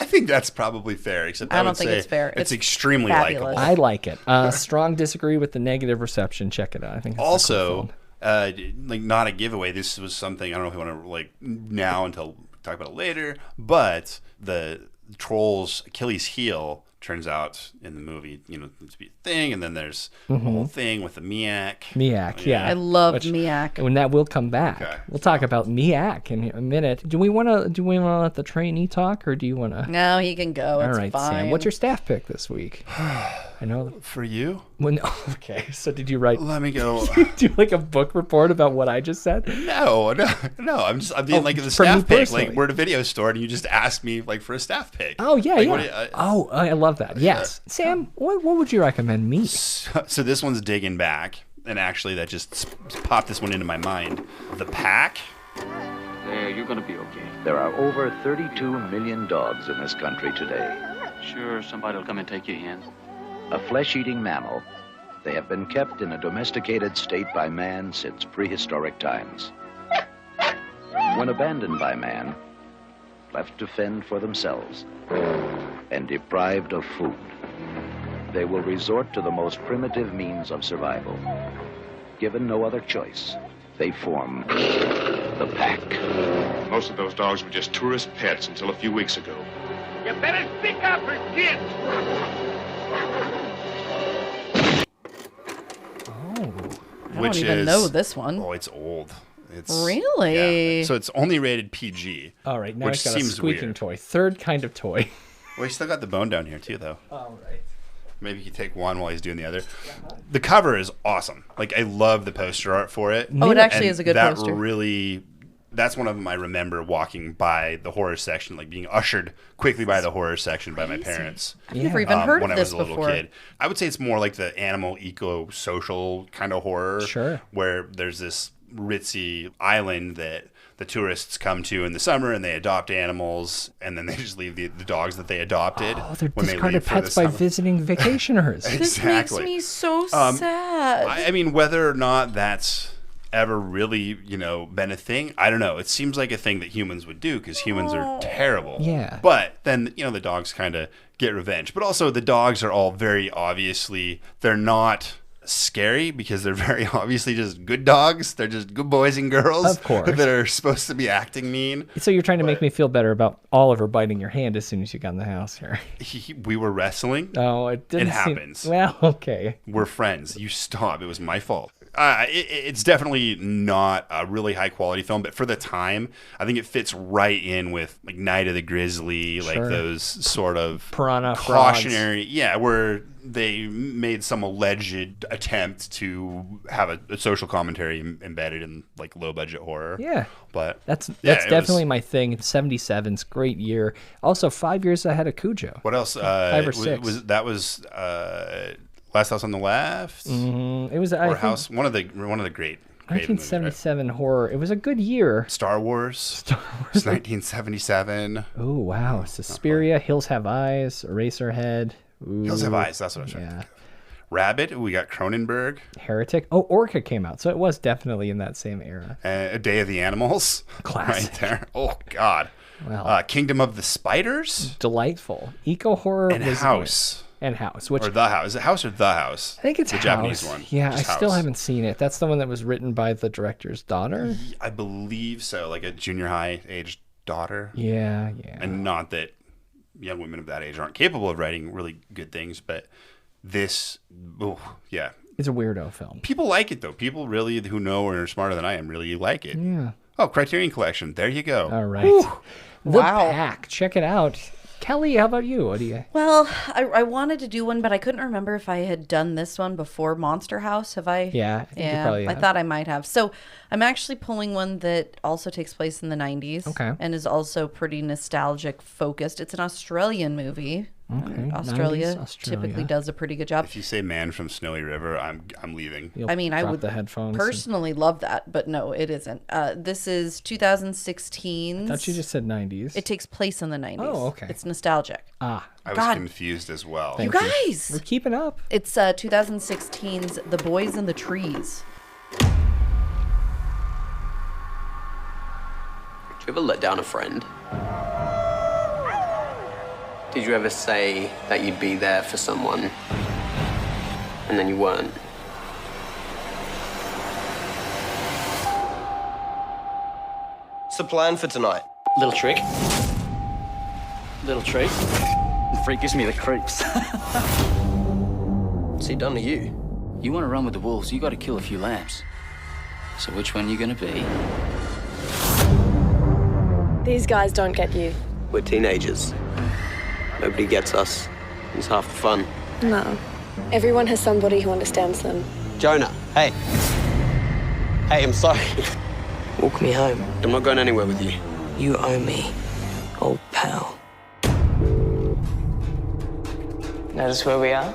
I think that's probably fair, except I I don't would think say it's fair. It's It's extremely fabulous. likable. I like it. Strong disagree with the negative reception. Check it out. I think it's a cool Also, film. not a giveaway. This was something I don't know if we want to now until talk about it later. But the Trolls' Achilles heel turns out in the movie, to be a thing, and then there's a whole thing with the Miak. Miak, yeah. I love Which- Miak. And that will come back. Okay. We'll talk about Miak in a minute. Do we want to let the trainee talk, or do you want to? No, he can go. All It's right, fine. Sam. What's your staff pick this week? I know. For you? When, okay, so did you write? Let me go. Do like a book report about what I just said? No. I'm being like the for me staff pick. personally. Like we're at a video store, and you just asked me for a staff pick. Oh yeah, Like, yeah. what do you- Oh, I love that. Yes, Sam. What would you recommend me? So this one's digging back, and actually that just popped this one into my mind. The Pack. There, you're gonna be okay. There are over 32 million dogs in this country today. Sure, somebody will come and take you in. A flesh-eating mammal, they have been kept in a domesticated state by man since prehistoric times. When abandoned by man, left to fend for themselves, and deprived of food, they will resort to the most primitive means of survival. Given no other choice, they form the pack. Most of those dogs were just tourist pets until a few weeks ago. You better speak up for kids! I don't even know this one. Oh, it's old. It's really? Yeah. So it's only rated PG. All right, now which it's got a seems squeaking weird. toy. Third kind of toy. Well, he's still got the bone down here too, though. All right. Maybe you take one while he's doing the other. The cover is awesome. Like, I love the poster art for it. Oh, it actually is a good that poster. That's one of them I remember walking by the horror section, like being ushered quickly by the horror section by my parents. I've never even heard when of I was this a little before. kid. I would say it's more like the animal eco-social kind of horror. Sure. Where there's this ritzy island that the tourists come to in the summer and they adopt animals and then they just leave the dogs that they adopted. Oh, they're when they discarded leave for the pets by summer. visiting vacationers. This makes me so sad. I mean, whether or not that's ever really, been a thing, I don't know. It seems like a thing that humans would do because humans are terrible. Yeah. But then, the dogs kind of get revenge. But also the dogs are all very obviously, they're not scary because they're very obviously just good dogs. They're just good boys and girls, of course, that are supposed to be acting mean. So you're trying to make me feel better about Oliver biting your hand as soon as you got in the house here. We were wrestling. Oh, it didn't. It happens. Well, okay. We're friends. You stop. It was my fault. It's definitely not a really high quality film, but for the time, I think it fits right in with like Night of the Grizzly, like those sort of piranha cautionary, where they made some alleged attempt to have a social commentary embedded in like low budget horror. Yeah, but that's definitely my thing. 77's great year. Also, 5 years ahead of Cujo. What else? 5 or 6. That was Last House on the Left. Mm-hmm. It was House. One of the great 1977 movies, horror. It was a good year. Star Wars. 1977. Oh wow! Suspiria, Hills Have Eyes, Eraserhead. Ooh. Hills Have Eyes. That's what I was trying to think of. Rabbit. We got Cronenberg. Heretic. Oh, Orca came out, so it was definitely in that same era. A Day of the Animals. Classic. Right there. Oh God. Well, Kingdom of the Spiders. Delightful. Eco horror. And House. And House, which or The House. Is it House or The House? I think it's the House. Japanese one. Yeah, Just I still House. haven't seen it. That's the one that was written by the director's daughter. I believe so, like a junior high aged daughter. Yeah. And not that young women of that age aren't capable of writing really good things, but this, it's a weirdo film. People like it though. People really who know or are smarter than I am really like it. Yeah. Oh, Criterion Collection. There you go. All right. Whew. The Wow. Pack. Check it out. Kelly, how about you? What do you? Well, I wanted to do one, but I couldn't remember if I had done this one before Monster House. Have I? Yeah, I think you probably I have. thought I might have. So I'm actually pulling one that also takes place in the 90s. Okay. And is also pretty nostalgic focused. It's an Australian movie. Okay. Australia 90s Australia. typically does a pretty good job. If you say Man from Snowy River, I'm leaving. You'll I drop would the headphones. personally love that, but no, it isn't. This is 2016. I thought you just said 90s. It takes place in the 90s. Oh, okay. It's nostalgic. Ah. I was confused as well. You guys! We're keeping up. It's 2016's The Boys in the Trees. Did you ever let down a friend? Did you ever say that you'd be there for someone and then you weren't? What's the plan for tonight? Little trick. Little treat. The freak gives me the creeps. What's he done to you? You want to run with the wolves, you got to kill a few lambs. So which one are you going to be? These guys don't get you. We're teenagers. Nobody gets us. It's half the fun. No. Everyone has somebody who understands them. Jonah, hey. Hey, I'm sorry. Walk me home. I'm not going anywhere with you. You owe me, old pal. Notice where we are?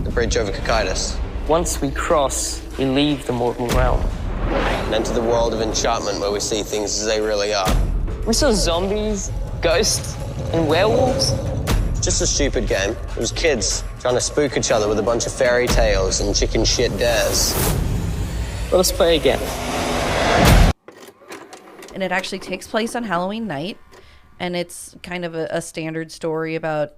The bridge over Cocytus. Once we cross, we leave the mortal realm. And enter the world of enchantment where we see things as they really are. We saw zombies, ghosts, and werewolves. Just a stupid game. It was kids trying to spook each other with a bunch of fairy tales and chicken shit dares. Let us play again. And it actually takes place on Halloween night. And it's kind of a standard story about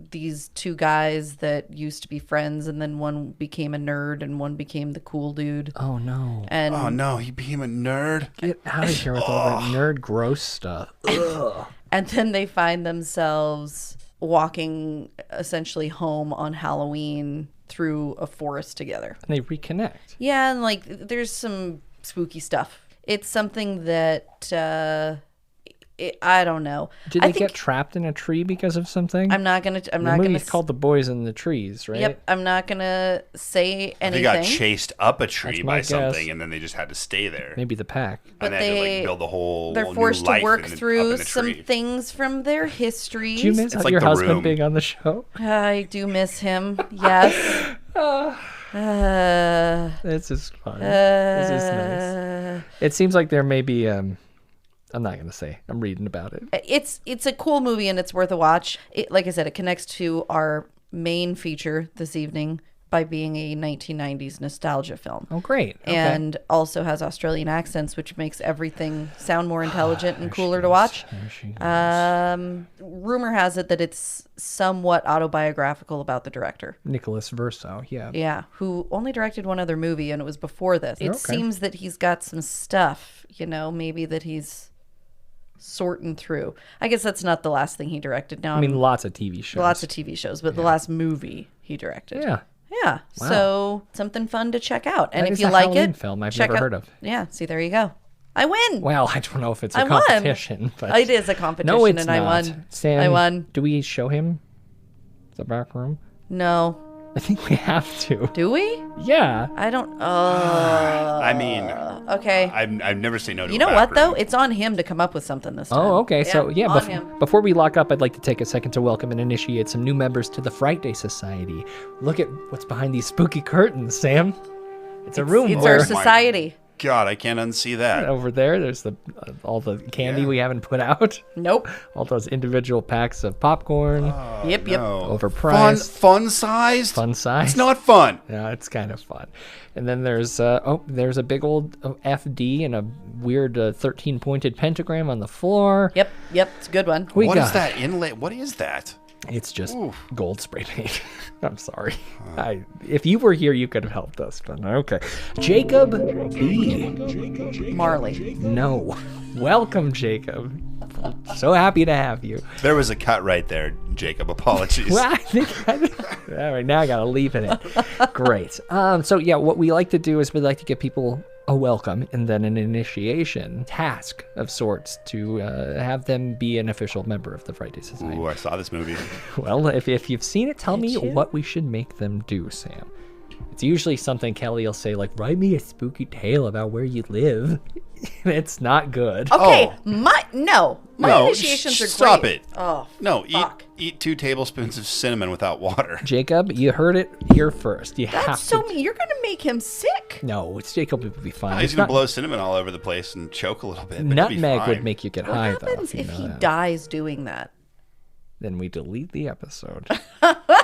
these two guys that used to be friends, and then one became a nerd and one became the cool dude. Oh no. And oh no, he became a nerd. Get out of here with all that nerd gross stuff. Ugh. And then they find themselves walking essentially home on Halloween through a forest together. And they reconnect. Yeah, and like there's some spooky stuff. It's something that I don't know. Did they get trapped in a tree because of something? I'm not gonna. The movie's called The Boys in the Trees, right? Yep. I'm not gonna say anything. They got chased up a tree by guess. something, and then they just had to stay there. Maybe the pack. And they had to like build a whole. They're new forced to life work up through in the some tree. things from their histories. Do you miss your husband being on the show? I do miss him. Yes. This is fun. This is nice. It seems like there may be. I'm not gonna say. I'm reading about it. It's a cool movie and it's worth a watch. Like I said, it connects to our main feature this evening by being a 1990s nostalgia film. Oh, great! Okay. And also has Australian accents, which makes everything sound more intelligent and cooler to watch. Rumor has it that it's somewhat autobiographical about the director, Nicholas Verso. Yeah, who only directed one other movie, and it was before this. It seems that he's got some stuff, maybe that he's sorting through. I guess that's not the last thing he directed. Now, I mean, lots of TV shows. But the last movie he directed. Yeah. Yeah. Wow. So something fun to check out. And That if is you a like Halloween it, film I've check never out- heard of. Yeah. See, there you go. I win. Well, I don't know if it's I a won. competition, but It is a competition, no, it's and not. I won. Sam, I won. Do we show him the back room? No. I think we have to. Do we? Yeah. I don't. I mean, okay. I've never seen no to You a know back what though? room. It's on him to come up with something this time. Oh, okay. So yeah, on him. before we lock up, I'd like to take a second to welcome and initiate some new members to the Frightday Society. Look at what's behind these spooky curtains, Sam. It's a room. It's where our society. God, I can't unsee that. Over there, there's all the candy we haven't put out. Nope. All those individual packs of popcorn. Yep. Overpriced. Fun sized? Fun size. It's not fun. Yeah, it's kind of fun. And then there's there's a big old FD and a weird 13-pointed pentagram on the floor. Yep. It's a good one. What is that inlay? What is that? It's just gold spray paint. I'm sorry. If you were here, you could have helped us, but okay. Jacob B. Marley. No. Welcome, Jacob. So happy to have you. There was a cut right there, Jacob. Apologies. Well, I think all right, now I gotta leave it in. Great. So yeah, what we like to do is we like to give people a welcome and then an initiation task of sorts to have them be an official member of the Frightday Society. Ooh, I saw this movie. Well, if you've seen it, tell me what we should make them do, Sam. It's usually something Kelly will say, like, write me a spooky tale about where you live. It's not good. Okay, my initiations are great. Stop it. Oh, no, fuck. eat 2 tablespoons of cinnamon without water. Jacob, you heard it here first. You have That's to. so mean. You're gonna make him sick. No, it's Jacob would be fine. He's It's gonna not- blow cinnamon all over the place and choke a little bit. But he'll be Nutmeg fine. would make you get What high, happens though. if he dies doing that? Then we delete the episode,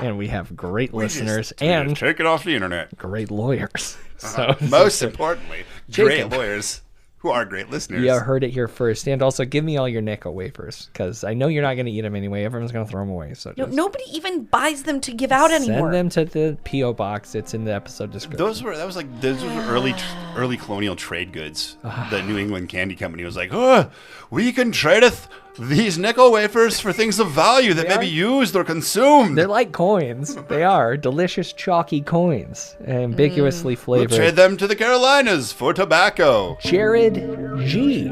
and we have great listeners just and take it off the internet. Great lawyers. So most importantly, Jacob. great lawyers who are great listeners. You heard it here first. And also, give me all your Necco wafers, because I know you're not going to eat them anyway. Everyone's going to throw them away. So No, just nobody even buys them to give out anymore. send them to the P.O. box. It's in the episode description. Those were early colonial trade goods. The New England Candy Company was like, we can tradeth these nickel wafers for things of value that may be used or consumed. They're like coins. They are delicious, chalky coins, ambiguously We'll flavored. trade them to the Carolinas for tobacco. Jared G.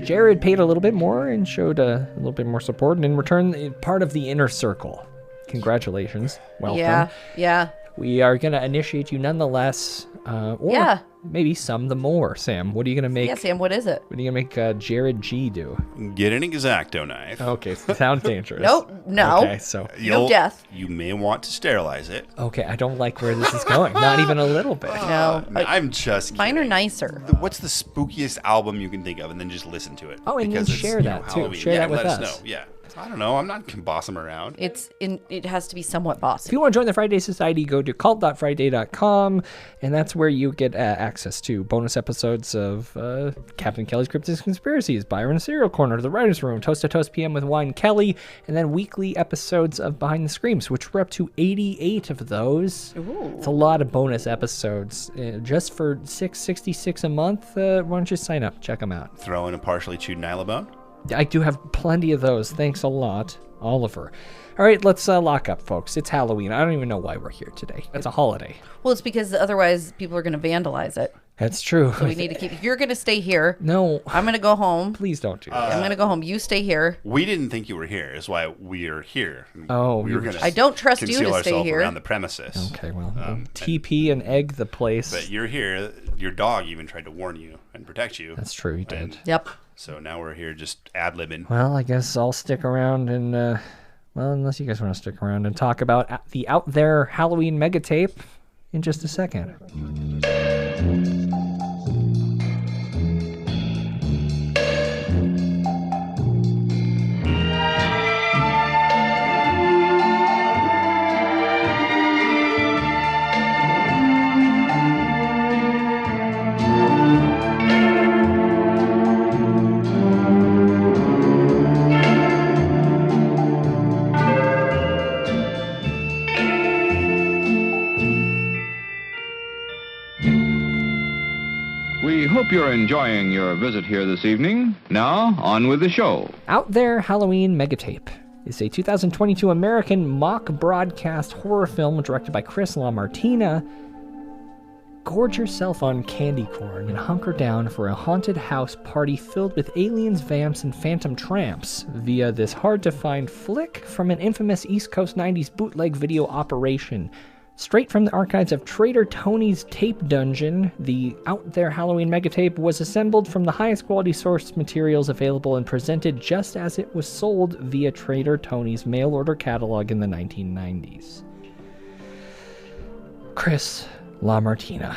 Jared paid a little bit more and showed a little bit more support, and in return, part of the inner circle. Congratulations. Welcome. Yeah. We are going to initiate you nonetheless, or maybe some the more. Sam, what are you going to make? Yeah, Sam, what is it? What are you going to make Jared G do? Get an X-Acto knife. Okay, sounds dangerous. Nope, no. Okay, so No death. You may want to sterilize it. Okay, I don't like where this is going. Not even a little bit. No. I'm just kidding. Mine are nicer. What's the spookiest album you can think of, and then just listen to it? Oh, and Because then it's, share that too. Halloween. Share that with let us. us know. Yeah. I don't know. I'm not going to boss them around. It has to be somewhat bossy. If you want to join the Frightday Society, go to cult.frightday.com, and that's where you get access to bonus episodes of Captain Kelly's Cryptids Conspiracies, Byron's Serial Corner, The Writer's Room, Toast to Toast PM with Wine Kelly, and then weekly episodes of Behind the Screams, which we're up to 88 of those. Ooh. It's a lot of bonus episodes. Just for $6.66 a month, why don't you sign up? Check them out. Throw in a partially chewed nylabone. I do have plenty of those. Thanks a lot, Oliver. All right, let's lock up, folks. It's Halloween. I don't even know why we're here today. It's a holiday. Well, it's because otherwise people are going to vandalize it. That's true. So we need to keep... You're going to stay here. No. I'm going to go home. Please don't do that. I'm going to go home. You stay here. We didn't think you were here. Is why we are here. Oh. We were going to I don't trust you to conceal stay ourselves here. around the premises. Okay, well, TP and egg the place. But you're here. Your dog even tried to warn you and protect you. That's true. He did. Yep. So now we're here just ad-libbing. Well, I guess I'll stick around and, well, unless you guys want to stick around and talk about the Out There Halloween mega tape in just a second. We hope you're enjoying your visit here this evening. Now, on with the show. Out There Halloween Megatape is a 2022 American mock broadcast horror film directed by Chris LaMartina. Gorge yourself on candy corn and hunker down for a haunted house party filled with aliens, vamps, and phantom tramps via this hard-to-find flick from an infamous East Coast 90s bootleg video operation. Straight from the archives of Trader Tony's Tape Dungeon, the Out There Halloween Megatape was assembled from the highest quality source materials available and presented just as it was sold via Trader Tony's mail-order catalog in the 1990s. Chris LaMartina,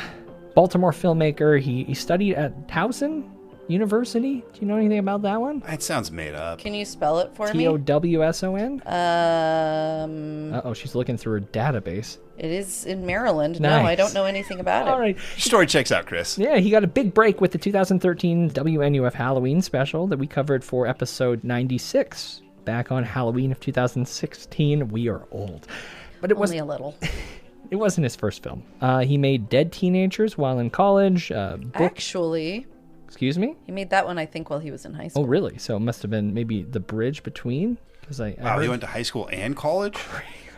Baltimore filmmaker. He studied at Towson University. Do you know anything about that one? It sounds made up. Can you spell it for me? Towson? Uh-oh, she's looking through her database. It is in Maryland. Nice. No, I don't know anything about it. All right. Story checks out, Chris. Yeah, he got a big break with the 2013 WNUF Halloween Special that we covered for episode 96 back on Halloween of 2016. We are old. But it Only a little. It wasn't his first film. He made Dead Teenagers while in college. Actually... Excuse me? He made that one, I think, while he was in high school. Oh, really? So it must have been maybe the bridge between? Wow, he went to high school and college?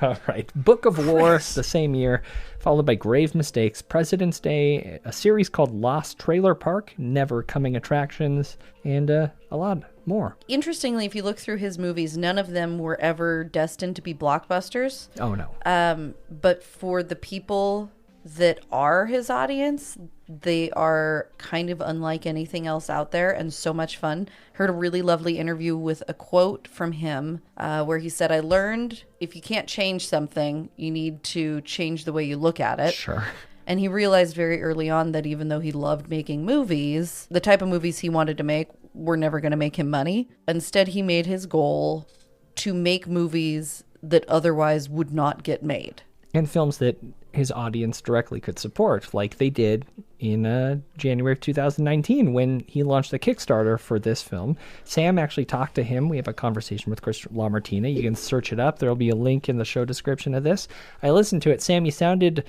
All right. Book of War, the same year, followed by Grave Mistakes, President's Day, a series called Lost Trailer Park, Never Coming Attractions, and a lot more. Interestingly, if you look through his movies, none of them were ever destined to be blockbusters. Oh, no. But for the people that are his audience, they are kind of unlike anything else out there and so much fun. Heard a really lovely interview with a quote from him where he said, I learned if you can't change something, you need to change the way you look at it. Sure. And he realized very early on that even though he loved making movies, the type of movies he wanted to make were never going to make him money. Instead, he made his goal to make movies that otherwise would not get made. And films that his audience directly could support, like they did in January of 2019 when he launched the Kickstarter for this film. Sam actually talked to him. We have a conversation with Chris LaMartina. You can search it up. There'll be a link in the show description of this. I listened to it. Sam, you sounded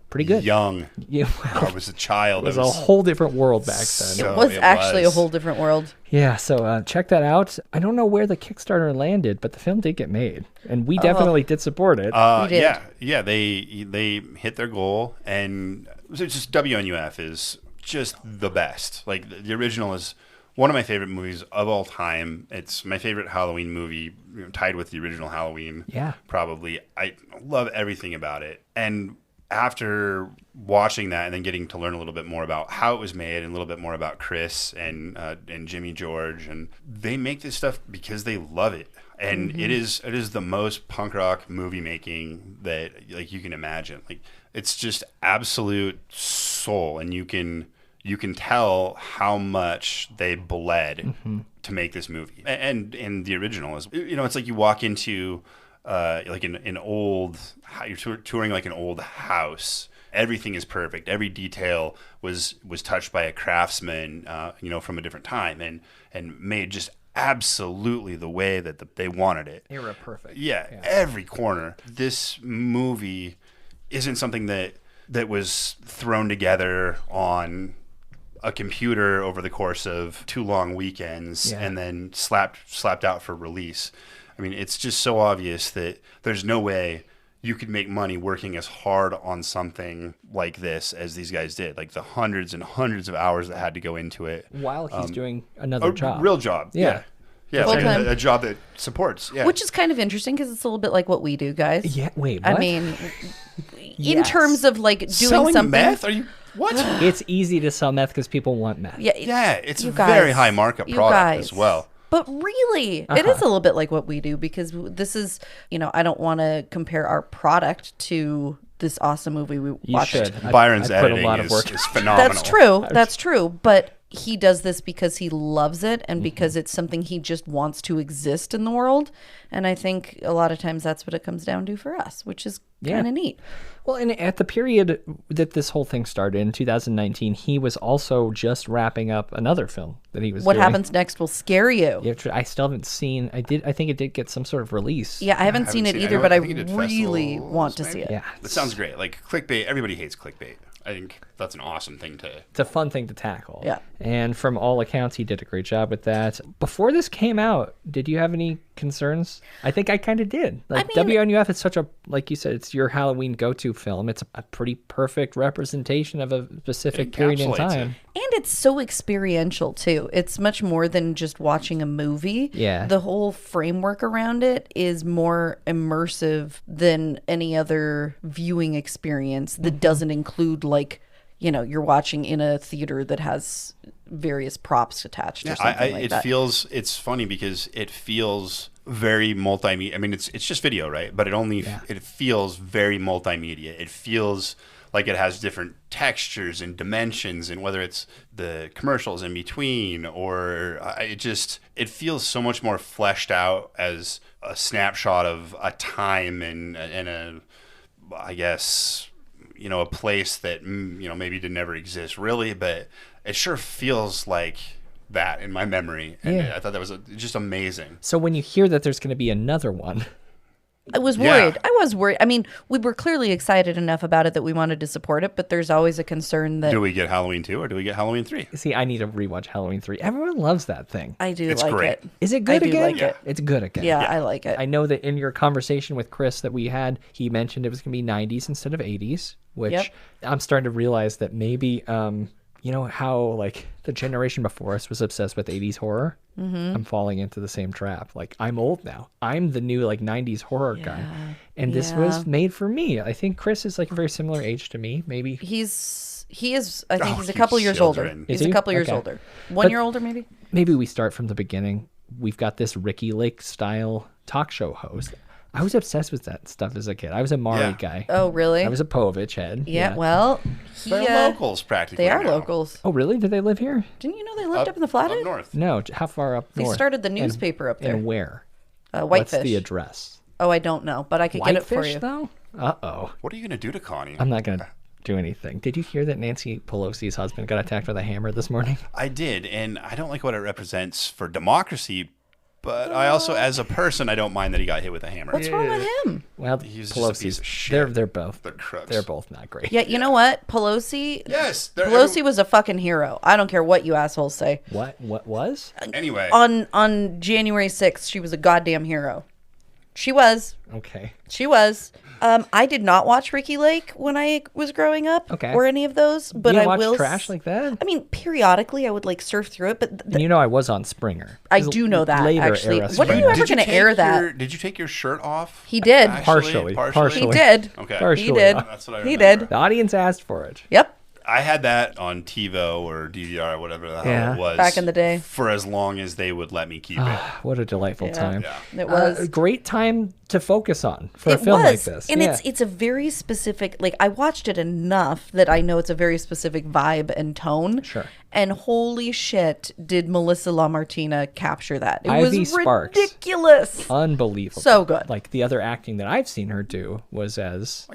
pretty good. Young. Yeah, well, I was a child. It was a whole different world back then. So it was actually a whole different world. Yeah, so check that out. I don't know where the Kickstarter landed, but the film did get made, and we definitely did support it. We did. Yeah, they hit their goal, and it's just WNUF is just the best. Like the original is one of my favorite movies of all time. It's my favorite Halloween movie, tied with the original Halloween. Yeah, probably. I love everything about it, and after watching that and then getting to learn a little bit more about how it was made and a little bit more about Chris and Jimmy George, and they make this stuff because they love it, and it is the most punk rock movie making that like you can imagine. Like it's just absolute soul, and you can you can tell how much they bled to make this movie. And in the original, it's like you walk into like an old, you're touring like an old house. Everything is perfect. Every detail was touched by a craftsman, from a different time and made just absolutely the way that they wanted it. Era perfect. Yeah, every corner. This movie isn't something that was thrown together on a computer over the course of 2 long weekends and then slapped out for release. I mean, it's just so obvious that there's no way you could make money working as hard on something like this as these guys did. Like the hundreds and hundreds of hours that had to go into it. While he's doing another job. A real job. Yeah. Yeah, like a job that supports. Yeah. Which is kind of interesting because it's a little bit like what we do, guys. Yeah, wait, what? I mean, in terms of like doing selling something. meth? Are you... What? It's easy to sell meth because people want meth. Yeah, it's a very high markup product as well. But really, it is a little bit like what we do because this is, I don't want to compare our product to this awesome movie we watched. You should. Byron's editing is phenomenal. That's true. But he does this because he loves it and because it's something he just wants to exist in the world. And I think a lot of times that's what it comes down to for us, which is kind of neat. Well, and at the period that this whole thing started in 2019, he was also just wrapping up another film that he was What doing. Happens Next will scare you. I still haven't seen. I think it did get some sort of release. Yeah, I haven't seen it either, but I really want to see it. Yeah, it sounds great. Like clickbait. Everybody hates clickbait. I think that's an awesome thing to... It's a fun thing to tackle. Yeah. And from all accounts, he did a great job with that. Before this came out, did you have any concerns? I think I kind of did. Like, WNUF is such a, like you said, it's your Halloween go-to film. It's a pretty perfect representation of a specific period in time. And it's so experiential, too. It's much more than just watching a movie. Yeah. The whole framework around it is more immersive than any other viewing experience that doesn't include, like, you're watching in a theater that has various props attached or something like that. It's funny because it feels very multimedia. I mean, it's just video, right? But it feels very multimedia. It feels like it has different textures and dimensions, and whether it's the commercials in between or it feels so much more fleshed out as a snapshot of a time and a, I guess, a place that, maybe did never exist really, but it sure feels like that in my memory. And I thought that was just amazing. So when you hear that there's going to be another one... I was worried. I was worried. I mean, we were clearly excited enough about it that we wanted to support it, but there's always a concern that... Do we get Halloween 2 or do we get Halloween 3? See, I need to rewatch Halloween 3. Everyone loves that thing. I do it's like great. it. Is it good again? I do like it. It's good again. Yeah, I like it. I know that in your conversation with Chris that we had, he mentioned it was going to be 90s instead of 80s, which I'm starting to realize that maybe... how like the generation before us was obsessed with 80s horror. I'm falling into the same trap. Like, I'm old now. I'm the new like 90s horror guy. And this was made for me. I think Chris is like a very similar age to me. Maybe he is. I think he's a couple years older. He's a couple years older. 1 year older, maybe. Maybe we start from the beginning. We've got this Ricky Lake style talk show host. I was obsessed with that stuff as a kid. I was a Mari guy. Oh, really? I was a Povich head. Yeah, well... They're locals, practically. They are now. locals. Oh, really? Did they live here? Didn't you know they lived up in the Flathead? Up north. No, how far up north? They started the newspaper up there. And where? Whitefish. What's the address? Oh, I don't know, but I could get it for you. Whitefish, though? Uh-oh. What are you going to do to Connie? I'm not going to do anything. Did you hear that Nancy Pelosi's husband got attacked with a hammer this morning? I did, and I don't like what it represents for democracy, but I also, as a person, I don't mind that he got hit with a hammer. What's wrong with him? Well, he's just a piece of shit. They're both crooks. They're both not great. Yeah, you know what? Pelosi. Yes, Pelosi was a fucking hero. I don't care what you assholes say. What was? Anyway, on January 6th, she was a goddamn hero. She was. Okay. She was. I did not watch Ricky Lake when I was growing up, or any of those. But you I watch will trash like that. I mean, periodically I would like surf through it, but and I was on Springer. I do know that actually. When are you ever going to air that? Did you take your shirt off? He did. Partially. He did. Okay. Partially. He did. Okay. Partially. He did. That's what I remember. He did. The audience asked for it. Yep. I had that on TiVo or DVR or whatever the hell it was. Back in the day. For as long as they would let me keep it. What a delightful time. It was. A great time to focus on for a film like this. And it's a very specific, like, I watched it enough that I know it's a very specific vibe and tone. Sure. And holy shit, did Melissa LaMartina capture that. It Ivy was Sparks. ridiculous. Unbelievable. So good. Like, the other acting that I've seen her do was as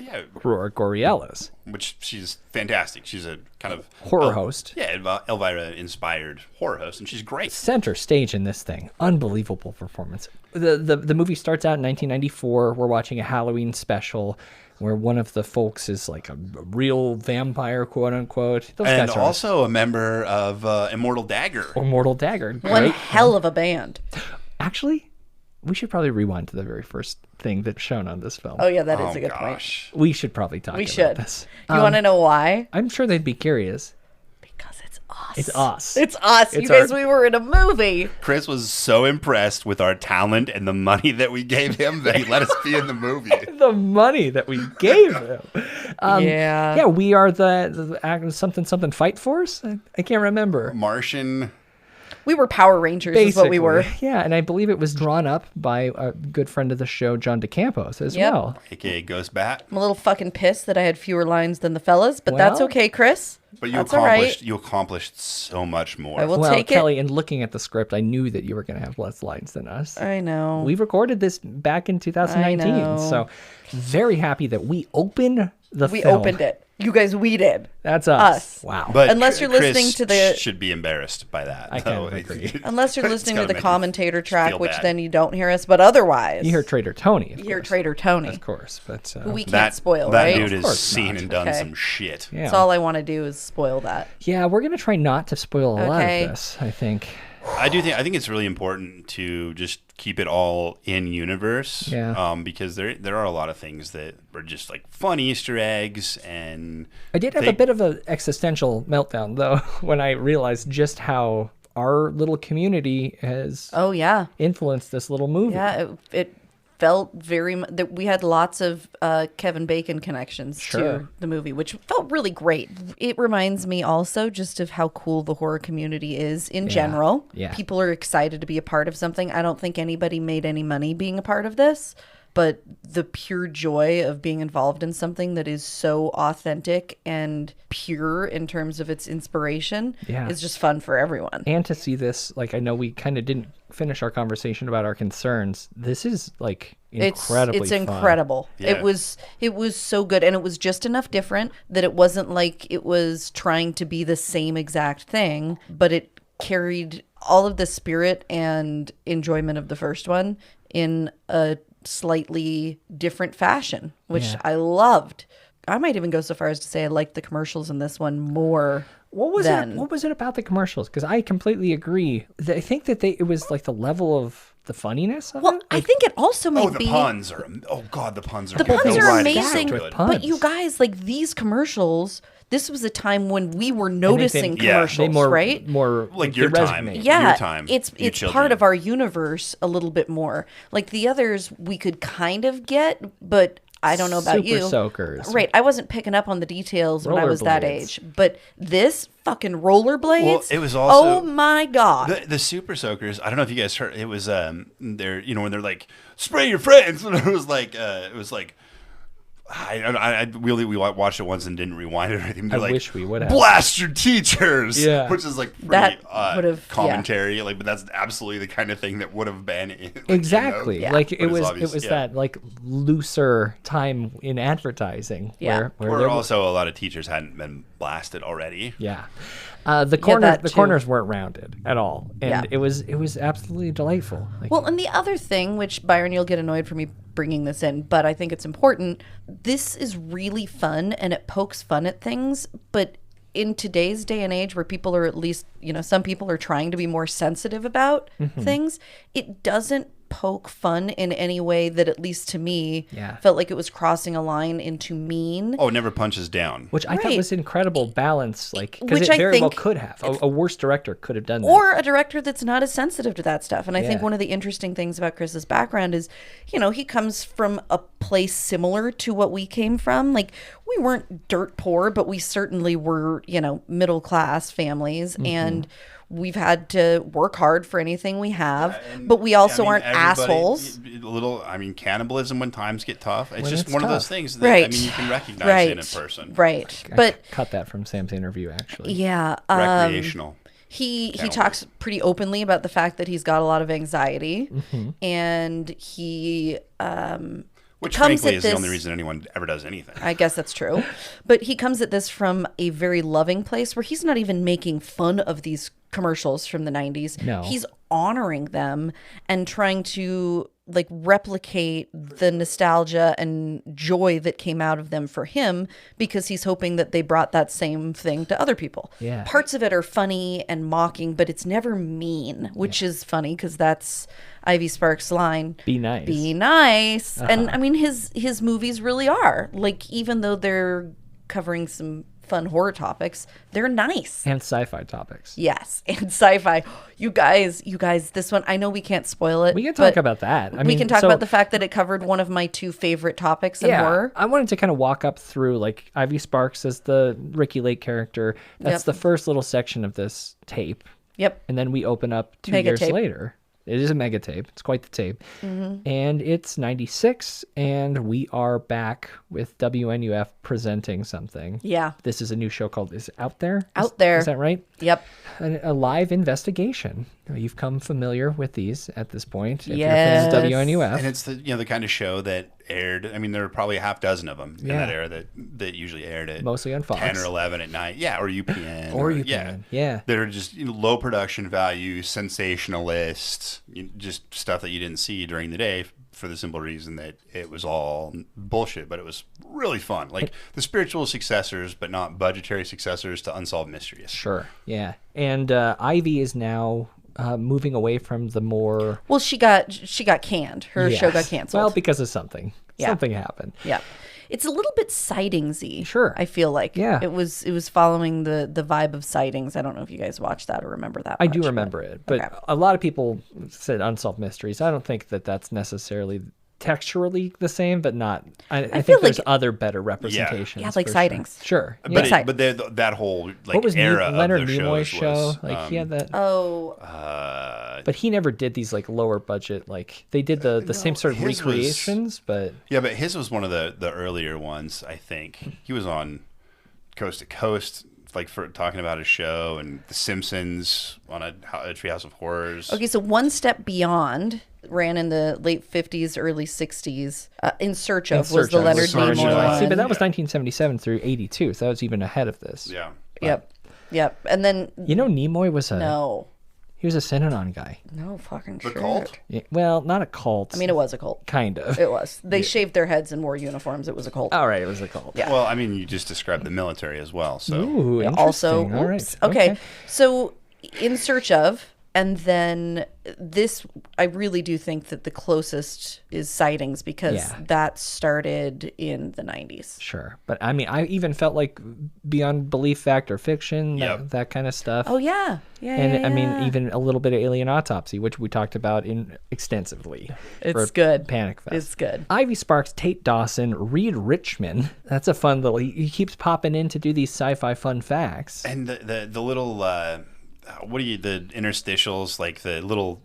Aurora Borealis. Which she's fantastic. She's a kind of horror host. Yeah, Elvira-inspired horror host, and she's great. Center stage in this thing. Unbelievable performance. The movie starts out in 1994. We're watching a Halloween special where one of the folks is like a real vampire, quote unquote. Those And guys are also a member of Immortal Dagger. Immortal Dagger. One hell of a band. Actually, we should probably rewind to the very first thing that's shown on this film. Oh, yeah, that is a good point. We should probably talk about this. You want to know why? I'm sure they'd be curious. Because it's us. It's us. It's us. It's you guys, our- we were in a movie. Chris was so impressed with our talent and the money that we gave him that he let us be in the movie. The money that we gave him. Yeah, we are the something fight force. I can't remember. Martian. We were Power Rangers is what we were. Yeah, and I believe it was drawn up by a good friend of the show, John DeCampos, as well. AKA Ghost Bat. I'm a little fucking pissed that I had fewer lines than the fellas, but that's Well, okay, Chris. But That's all right. you accomplished so much more. I will Well, take Kelly, in looking at the script, I knew that you were going to have less lines than us. I know. We recorded this back in 2019, I know. so very happy that we opened the We film. opened it. You guys, we did. That's us. Wow. But Unless you're Chris listening to the- should be embarrassed by that. I kind of agree. Unless you're It's listening to gotta the make you commentator track, feel which bad. then you don't hear us, but otherwise. You hear Trader Tony. You hear Trader Tony. Of course, but Who we can't spoil, that right? dude Of has course seen not. and done Okay. some shit. Yeah. That's all I want to do is spoil that. Yeah, we're going to try not to spoil a lot Okay. of this, I think. I think it's really important to just keep it all in universe. Yeah. Because there are a lot of things that are just like fun Easter eggs, and I did have a bit of an existential meltdown, though, when I realized just how our little community has influenced this little movie. Yeah, it felt very that we had lots of Kevin Bacon connections to the movie, which felt really great. It reminds me also just of how cool the horror community is in general. Yeah. People are excited to be a part of something. I don't think anybody made any money being a part of this, but the pure joy of being involved in something that is so authentic and pure in terms of its inspiration is just fun for everyone. And to see this, like, I know we kind of didn't finish our conversation about our concerns. This is like incredibly it's fun. incredible. Yeah. It was so good, and it was just enough different that it wasn't like it was trying to be the same exact thing, but it carried all of the spirit and enjoyment of the first one in a slightly different fashion, which I loved. I might even go so far as to say I liked the commercials in this one more. What was it about the commercials? Because I completely agree. I think that it was like the level of the funniness of it. I think it also might the be puns are. Oh God, the puns are. the good. puns The are writing is so amazing. good. But you guys, like these commercials, this was a time when we were noticing commercials, right? More like your they time. resonate. Yeah, Your time. it's you part children. of our universe a little bit more. Like the others, we could kind of get, but I don't know about Super you. soakers. Right, I wasn't picking up on the details when I was that Rollerblades. age. But this fucking rollerblades. Well, it was also oh my god. the super soakers. I don't know if you guys heard. It was they're when they're like spray your friends. And it was like we watched it once and didn't rewind it or anything. They're I like, wish we would have. blast your teachers. Yeah. Which is like pretty That would've- commentary. Like, but that's absolutely the kind of thing that would have been like, Exactly. you know? Like But it it's was obvious, that like looser time in advertising where Or there also a lot of teachers hadn't been blasted already. Yeah. that The too. corners weren't rounded at all. And Yeah. it was absolutely delightful. Like, Well, and the other thing, which Byron, you'll get annoyed for me bringing this in, but I think it's important. This is really fun and it pokes fun at things, but in today's day and age where people are at least, some people are trying to be more sensitive about things, it doesn't poke fun in any way that, at least to me, felt like it was crossing a line into mean. Oh, it never punches down. Which I thought was incredible balance, like, because Which it I very think well could have. A worse director could have done that. Or a director that's not as sensitive to that stuff. And I think Yeah. one of the interesting things about Chris's background is, you know, he comes from a place similar to what we came from. Like, we weren't dirt poor, but we certainly were, you know, middle class families. And we've had to work hard for anything we have, but we also aren't assholes. Cannibalism when times get tough. It's When just it's one of tough. those things that, Right. you can recognize in a person. Right. I But cut that from Sam's interview, actually. yeah. Recreational. He talks pretty openly about the fact that he's got a lot of anxiety, and he Which, comes frankly, at is this, the only reason anyone ever does anything. I guess that's true. But he comes at this from a very loving place where he's not even making fun of these commercials from the 90s. No. He's honoring them and trying to like replicate the nostalgia and joy that came out of them for him, because he's hoping that they brought that same thing to other people. Yeah. Parts of it are funny and mocking, but it's never mean, which is funny because that's Ivy Sparks' line. Be nice. Be nice. And I mean, his movies really are. Like, even though they're covering some fun horror topics, they're nice. And sci-fi topics. Yes, and sci-fi. You guys, this one, I know we can't spoil it. We can talk about that. We can talk about the fact that it covered one of my two favorite topics in horror. I wanted to kind of walk up through, like, Ivy Sparks as the Ricky Lake character. That's the first little section of this tape. Yep. And then we open up 2 Mega years tape. later. It is a mega tape. It's quite the tape. And it's 96, and we are back with WNUF presenting something. Yeah. This is a new show called Is It Out There? Out There. Is that right? Yep. A live investigation. You've come familiar with these at this point. If Yes. you're fans of WNUF. And it's the kind of show that aired. I mean, there were probably a half dozen of them in that era that usually aired at mostly on Fox, 10 or 11 at night. Yeah, or UPN. Or UPN. Yeah. They're just low production value, sensationalist, just stuff that you didn't see during the day, for the simple reason that it was all bullshit, but it was really fun. Like the spiritual successors, but not budgetary successors to Unsolved Mysteries. Sure. Yeah. And Ivy is now moving away from the more... Well, she got canned. Her show got canceled. Well, because of something. Yeah. Something happened. Yeah. It's a little bit Sightings-y. Sure. I feel like. Yeah. It was following the vibe of Sightings. I don't know if you guys watched that or remember that I much, do remember it. But a lot of people said Unsolved Mysteries. I don't think that that's necessarily texturally the same, but not... I think there's other better representations. Yeah, like for Sightings. Sure. But that whole what was era Leonard of their Nimoy's shows show? was, Like he had that... but he never did these like lower budget, like they did the same sort of recreations, but... Yeah, but his was one of the earlier ones, I think. He was on Coast to Coast, like for talking about his show, and The Simpsons on a Treehouse of Horrors. Okay, so One Step Beyond ran in the late 50s, early 60s. In Search Of was the Leonard Nimoy one. See, but that was 1977 through 82, so that was even ahead of this. Yeah. Yep. And then... You know, Nimoy was a... No. He was a Synanon guy. No fucking shit. cult? Yeah, well, not a cult. I mean, it was a cult. Kind of. It was. They shaved their heads and wore uniforms. It was a cult. All right, it was a cult. Yeah. Well, I mean, you just described the military as well, so... Ooh, interesting. Also, All right. oops. Okay. So, In Search Of, and then this, I really do think that the closest is Sightings, because that started in the 90s. Sure. But I mean, I even felt like Beyond Belief, Fact or Fiction, that kind of stuff. Oh, yeah. I mean, even a little bit of Alien Autopsy, which we talked about extensively. It's good. Panic Fest. It's good. Ivy Sparks, Tate Dawson, Reed Richmond. That's a fun little... He keeps popping in to do these sci-fi fun facts. And the little... the interstitials, like the little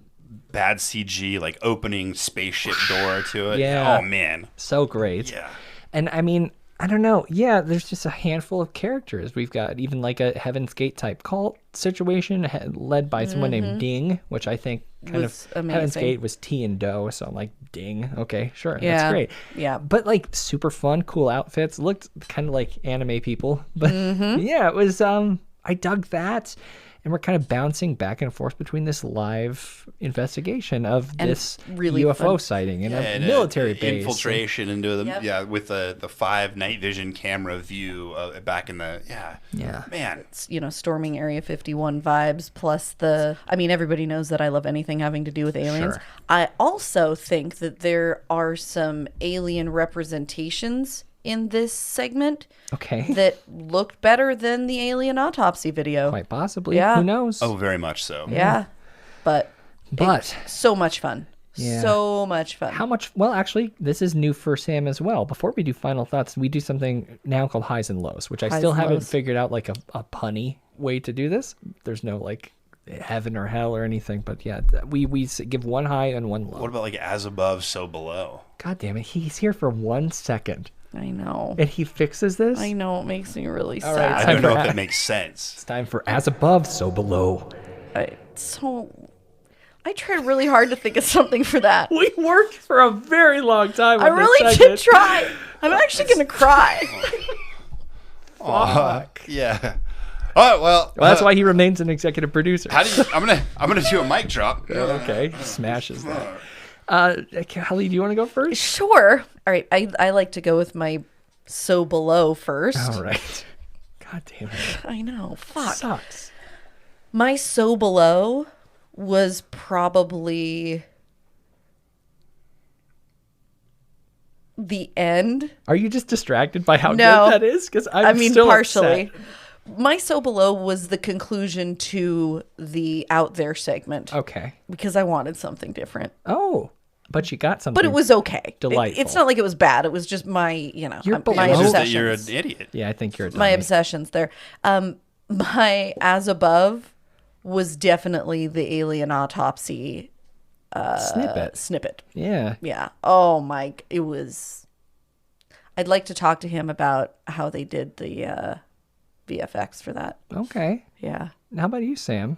bad CG, like opening spaceship door to it. Yeah. Oh, man. So great. Yeah. And I mean, I don't know. Yeah, there's just a handful of characters. We've got even like a Heaven's Gate type cult situation led by someone named Ding, which I think was amazing. Heaven's Gate was T and Doe, so I'm like, Ding. Okay, sure. Yeah. That's great. Yeah. But like super fun, cool outfits. Looked kind of like anime people. But yeah, it was I dug that. and we're kind of bouncing back and forth between this live investigation of this really UFO sighting in a military base. Infiltration into the, with the 5 night vision camera view back in the, man. It's, storming Area 51 vibes, plus everybody knows that I love anything having to do with aliens. Sure. I also think that there are some alien representations in this segment that looked better than the alien autopsy video. Quite possibly. Yeah. Who knows? Oh, very much so. Yeah. But so much fun. Yeah. So much fun. How much? Well, actually, this is new for Sam as well. Before we do final thoughts, we do something now called highs and lows, which I still haven't figured out like a punny way to do this. There's no like heaven or hell or anything, but yeah, we give one high and one low. What about like as above, so below? God damn it, he's here for 1 second. I know. And he fixes this? I know, it makes me really sad. Right, I don't know if that makes sense. It's time for as above, so below. I tried really hard to think of something for that. We worked for a very long time. I really did try. I'm actually going to cry. Fuck. Yeah. All right, well, that's why he remains an executive producer. I'm gonna do a mic drop. Okay, smashes that. Kelly, do you want to go first? Sure. All right. I like to go with my so below first. All right. God damn it. I know. Fuck. Sucks. My so below was probably the end. Are you just distracted by how good that is? Because I mean, still partially. Upset. My so below was the conclusion to the out there segment. Okay. Because I wanted something different. Oh, but you got something. But it was okay. Delightful. It's not like it was bad. It was just my, my obsessions. You're an idiot. Yeah, I think you're a dummy. My obsessions there. My as above was definitely the alien autopsy snippet. Yeah. Yeah. Oh my, it was. I'd like to talk to him about how they did the VFX for that. Okay. Yeah. How about you, Sam?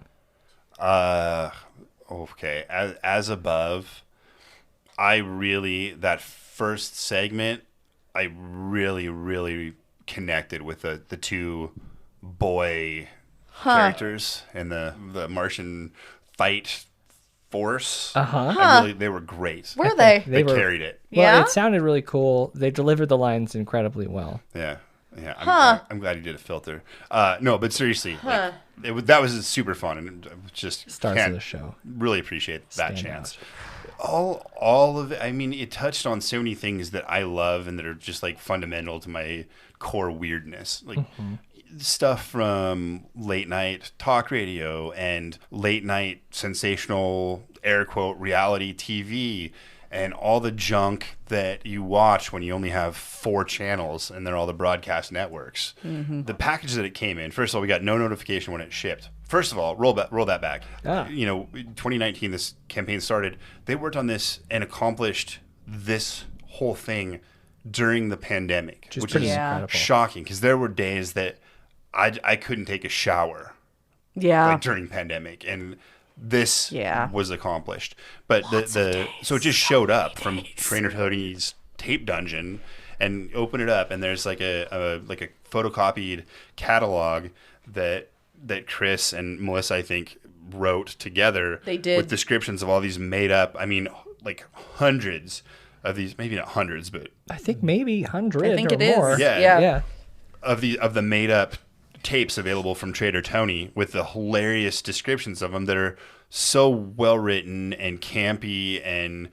Okay. As above, that first segment, I really connected with the two boy characters and the Martian fight force. They were great. Were they? They carried it. Well, it sounded really cool. They delivered the lines incredibly well. Yeah. I'm glad you did a filter. No, but seriously, that was super fun, and just stars of the show. Really appreciate that chance. All of it. I mean, it touched on so many things that I love and that are just like fundamental to my core weirdness, like stuff from late night talk radio and late night sensational air quote reality TV. And all the junk that you watch when you only have 4 channels and they're all the broadcast networks. The package that it came in, first of all, we got no notification when it shipped. First of all, roll that back. 2019, this campaign started. They worked on this and accomplished this whole thing during the pandemic, which is incredible. Shocking because there were days that I couldn't take a shower. Yeah. Like during pandemic. And this was accomplished, but so it just showed up from Trainer Tony's tape dungeon, and open it up, and there's like a photocopied catalog that Chris and Melissa, I think, wrote together. They did, with descriptions of all these made up. I mean, like hundreds of these, maybe not hundreds, but I think maybe 100. I think or it more. is. Yeah. Of the made up tapes available from Trader Tony with the hilarious descriptions of them that are so well written and campy, and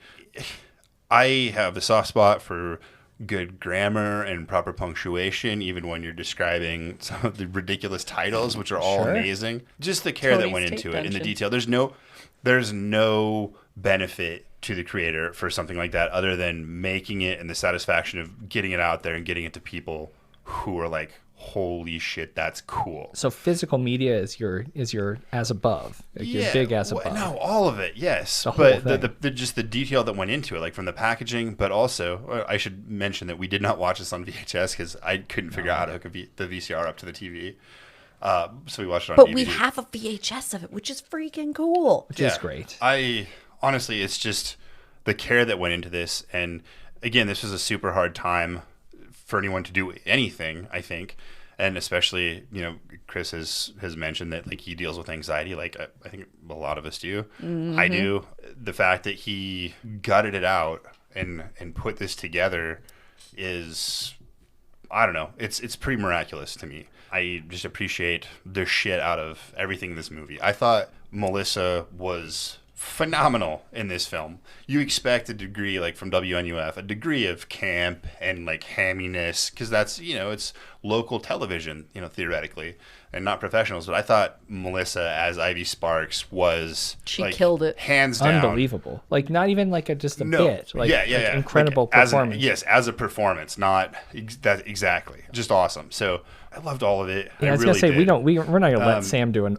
I have a soft spot for good grammar and proper punctuation, even when you're describing some of the ridiculous titles, which are all amazing. Just the care that went into it and the detail. There's no benefit to the creator for something like that other than making it and the satisfaction of getting it out there and getting it to people who are like, holy shit, that's cool. So physical media is your as above, your big as above. No, all of it, yes. But the just the detail that went into it, like from the packaging, but also I should mention that we did not watch this on VHS because I couldn't figure out how to hook the VCR up to the TV. So we watched it on DVD. But we have a VHS of it, which is freaking cool. Which is great. Honestly, it's just the care that went into this, and again, this was a super hard time for anyone to do anything, I think. And especially, Chris has mentioned that, like, he deals with anxiety, like I think a lot of us do. Mm-hmm. I do. The fact that he gutted it out and put this together is, I don't know, it's pretty miraculous to me. I just appreciate the shit out of everything in this movie. I thought Melissa was phenomenal in this film. You expect a degree, like from WNUF, a degree of camp and like hamminess, because that's, it's local television, theoretically, and not professionals. But I thought Melissa as Ivy Sparks was, she killed it, hands down, unbelievable. Like not even like just a bit, like yeah. incredible like, performance. As a performance, not that exactly, just awesome. So I loved all of it. Yeah, I was gonna say did. we're not gonna let Sam do a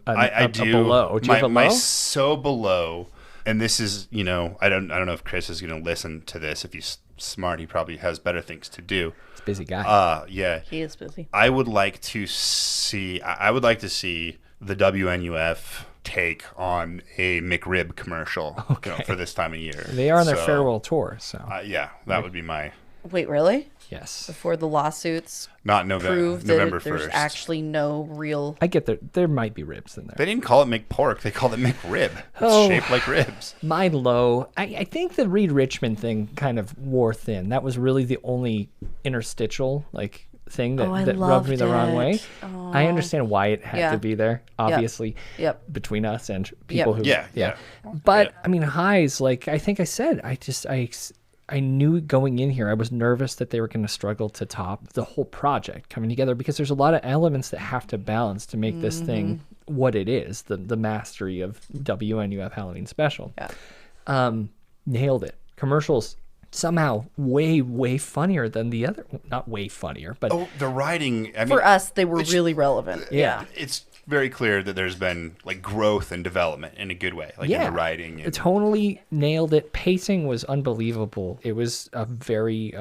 below. Do you have a my low? so below. And this is, I don't know if Chris is going to listen to this. If he's smart, he probably has better things to do. He's a busy guy. Yeah. He is busy. I would like to see the WNUF take on a McRib commercial for this time of year. They are on their farewell tour, so. Yeah, that would be my... Wait, really? Yes. Before the lawsuits not prove November that there's 1st. Actually no real... I get there might be ribs in there. They didn't call it McPork. They called it McRib. It's shaped like ribs. My low. I think the Reed Richmond thing kind of wore thin. That was really the only interstitial thing that rubbed me the wrong way. Oh. I understand why it had to be there, obviously, between us and people who... Yeah. But, I mean, highs, I think I said, I knew going in here, I was nervous that they were going to struggle to top the whole project coming together, because there's a lot of elements that have to balance to make this thing what it is, the mastery of WNUF Halloween Special. Yeah. Nailed it. Commercials, somehow way, way funnier than the other. Not way funnier, but... the writing... For us, they were really relevant. Yeah. It's very clear that there's been growth and development in a good way, in the writing. It totally nailed it. Pacing was unbelievable. It was a very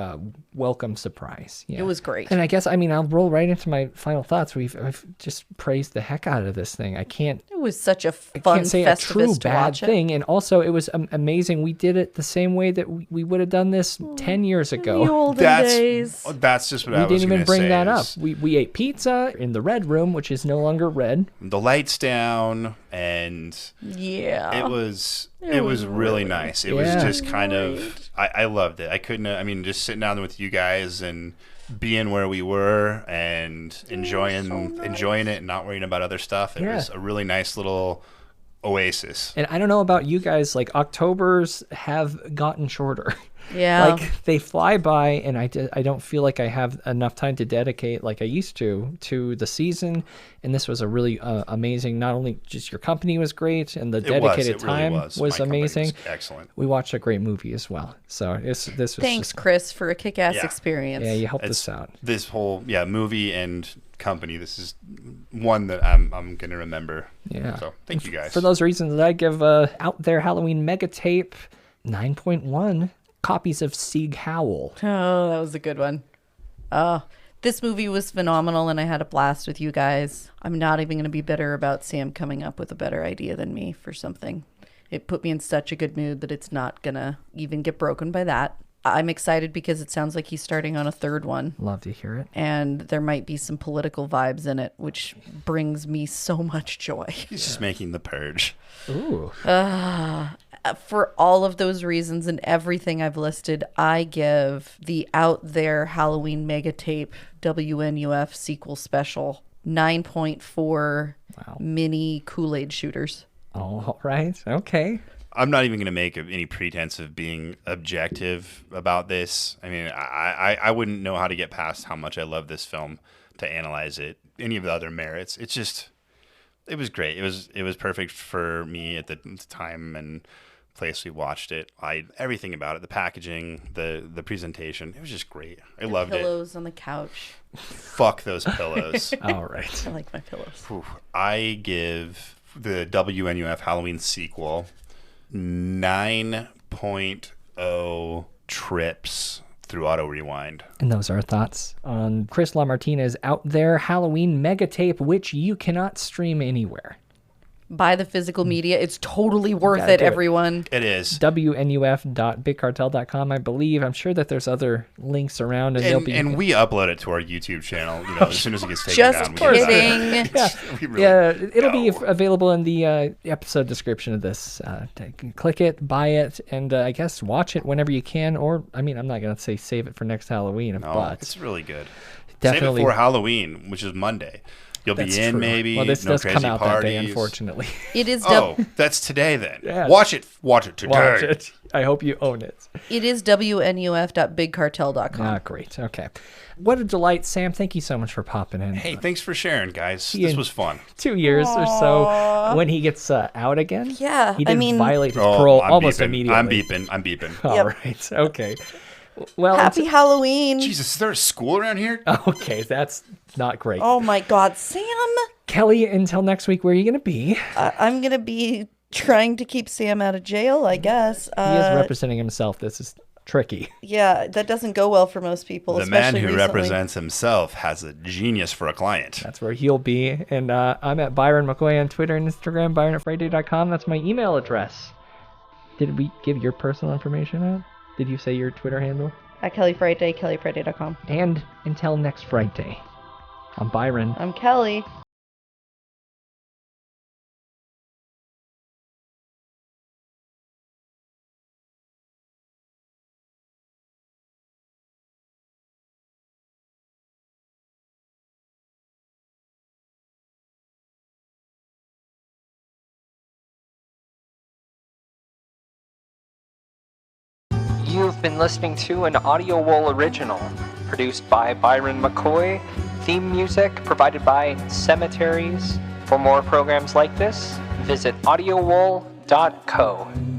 welcome surprise. Yeah. It was great. And I guess, I'll roll right into my final thoughts. I've just praised the heck out of this thing. It was such a fun, can't say a true bad thing. And also, it was amazing. We did it the same way that we would have done this 10 years ago. The olden days. That's just what I was going to say. We didn't even bring that up. We ate pizza in the red room, which is no longer red. The lights down, and it was really nice. It was just kind of, I loved it. I couldn't, just sitting down with you guys and being where we were and enjoying it and not worrying about other stuff. It was a really nice little oasis. And I don't know about you guys, Octobers have gotten shorter. Yeah. They fly by, and I don't feel like I have enough time to dedicate like I used to the season. And this was a really amazing, not only just your company was great, and the dedicated time was amazing. Was excellent. We watched a great movie as well. So this was Thanks, Chris, for a kick-ass experience. Yeah, you helped us out. This whole movie and company, this is one that I'm going to remember. Yeah. So thank you guys. For those reasons, I give Out There Halloween Mega Tape 9.1 copies of Sieg Howl. Oh, that was a good one. This movie was phenomenal, and I had a blast with you guys. I'm not even going to be bitter about Sam coming up with a better idea than me for something. It put me in such a good mood that it's not going to even get broken by that. I'm excited because it sounds like he's starting on a third one. Love to hear it. And there might be some political vibes in it, which brings me so much joy. He's just making The Purge. Ooh. For all of those reasons and everything I've listed, I give the Out There Halloween Mega Tape WNUF sequel special 9.4 mini Kool-Aid shooters. All right. Okay. I'm not even going to make any pretense of being objective about this. I wouldn't know how to get past how much I love this film to analyze it. Any of the other merits. It was great. It was perfect for me at the time and place we watched it. Everything about it, the packaging, the presentation, it was just great. I loved it. Pillows on the couch. Fuck those pillows. All right. I like my pillows. I give the WNUF Halloween sequel 9.0 trips through auto rewind. And those are our thoughts on Chris LaMartina's Out There Halloween Mega Tape, which you cannot stream anywhere. buy the physical media. It's totally worth it, everyone. It is. WNUF.bigcartel.com, I believe. I'm sure that there's other links around. And we upload it to our YouTube channel, as soon as it gets taken Just down. kidding. It'll be available in the episode description of this. Click it, buy it, and I guess watch it whenever you can. Or, I'm not going to say save it for next Halloween, but it's really good. Definitely. Save it for Halloween, which is Monday. You'll be in, maybe. Well, this no does crazy come out parties. that day, unfortunately. It is. That's today then. Yeah. Watch it today. Watch it. I hope you own it. It is WNUF.bigcartel.com. Ah, great. Okay. What a delight, Sam. Thank you so much for popping in. Hey, thanks for sharing, guys. This was fun. 2 years or so. When he gets out again. Yeah, He did violate his parole almost beeping. immediately. I'm beeping. All right. Okay. Well, Happy Halloween. Jesus, is there a school around here? Okay, that's not great. Oh my God, Sam. Kelly, until next week, where are you going to be? I'm going to be trying to keep Sam out of jail, I guess. He is representing himself. This is tricky. Yeah, that doesn't go well for most people. The man who represents himself has a genius for a client. That's where he'll be. And I'm at Byron McKoy on Twitter and Instagram, Byron at Frightday.com. That's my email address. Did we give your personal information out? Did you say your Twitter handle? At Kelly Frightday, kellyfrightday.com. And until next Frightday, I'm Byron. I'm Kelly. You've been listening to an Audio Wool original, produced by Byron McKoy, theme music provided by Cemeteries. For more programs like this, visit audiowool.co.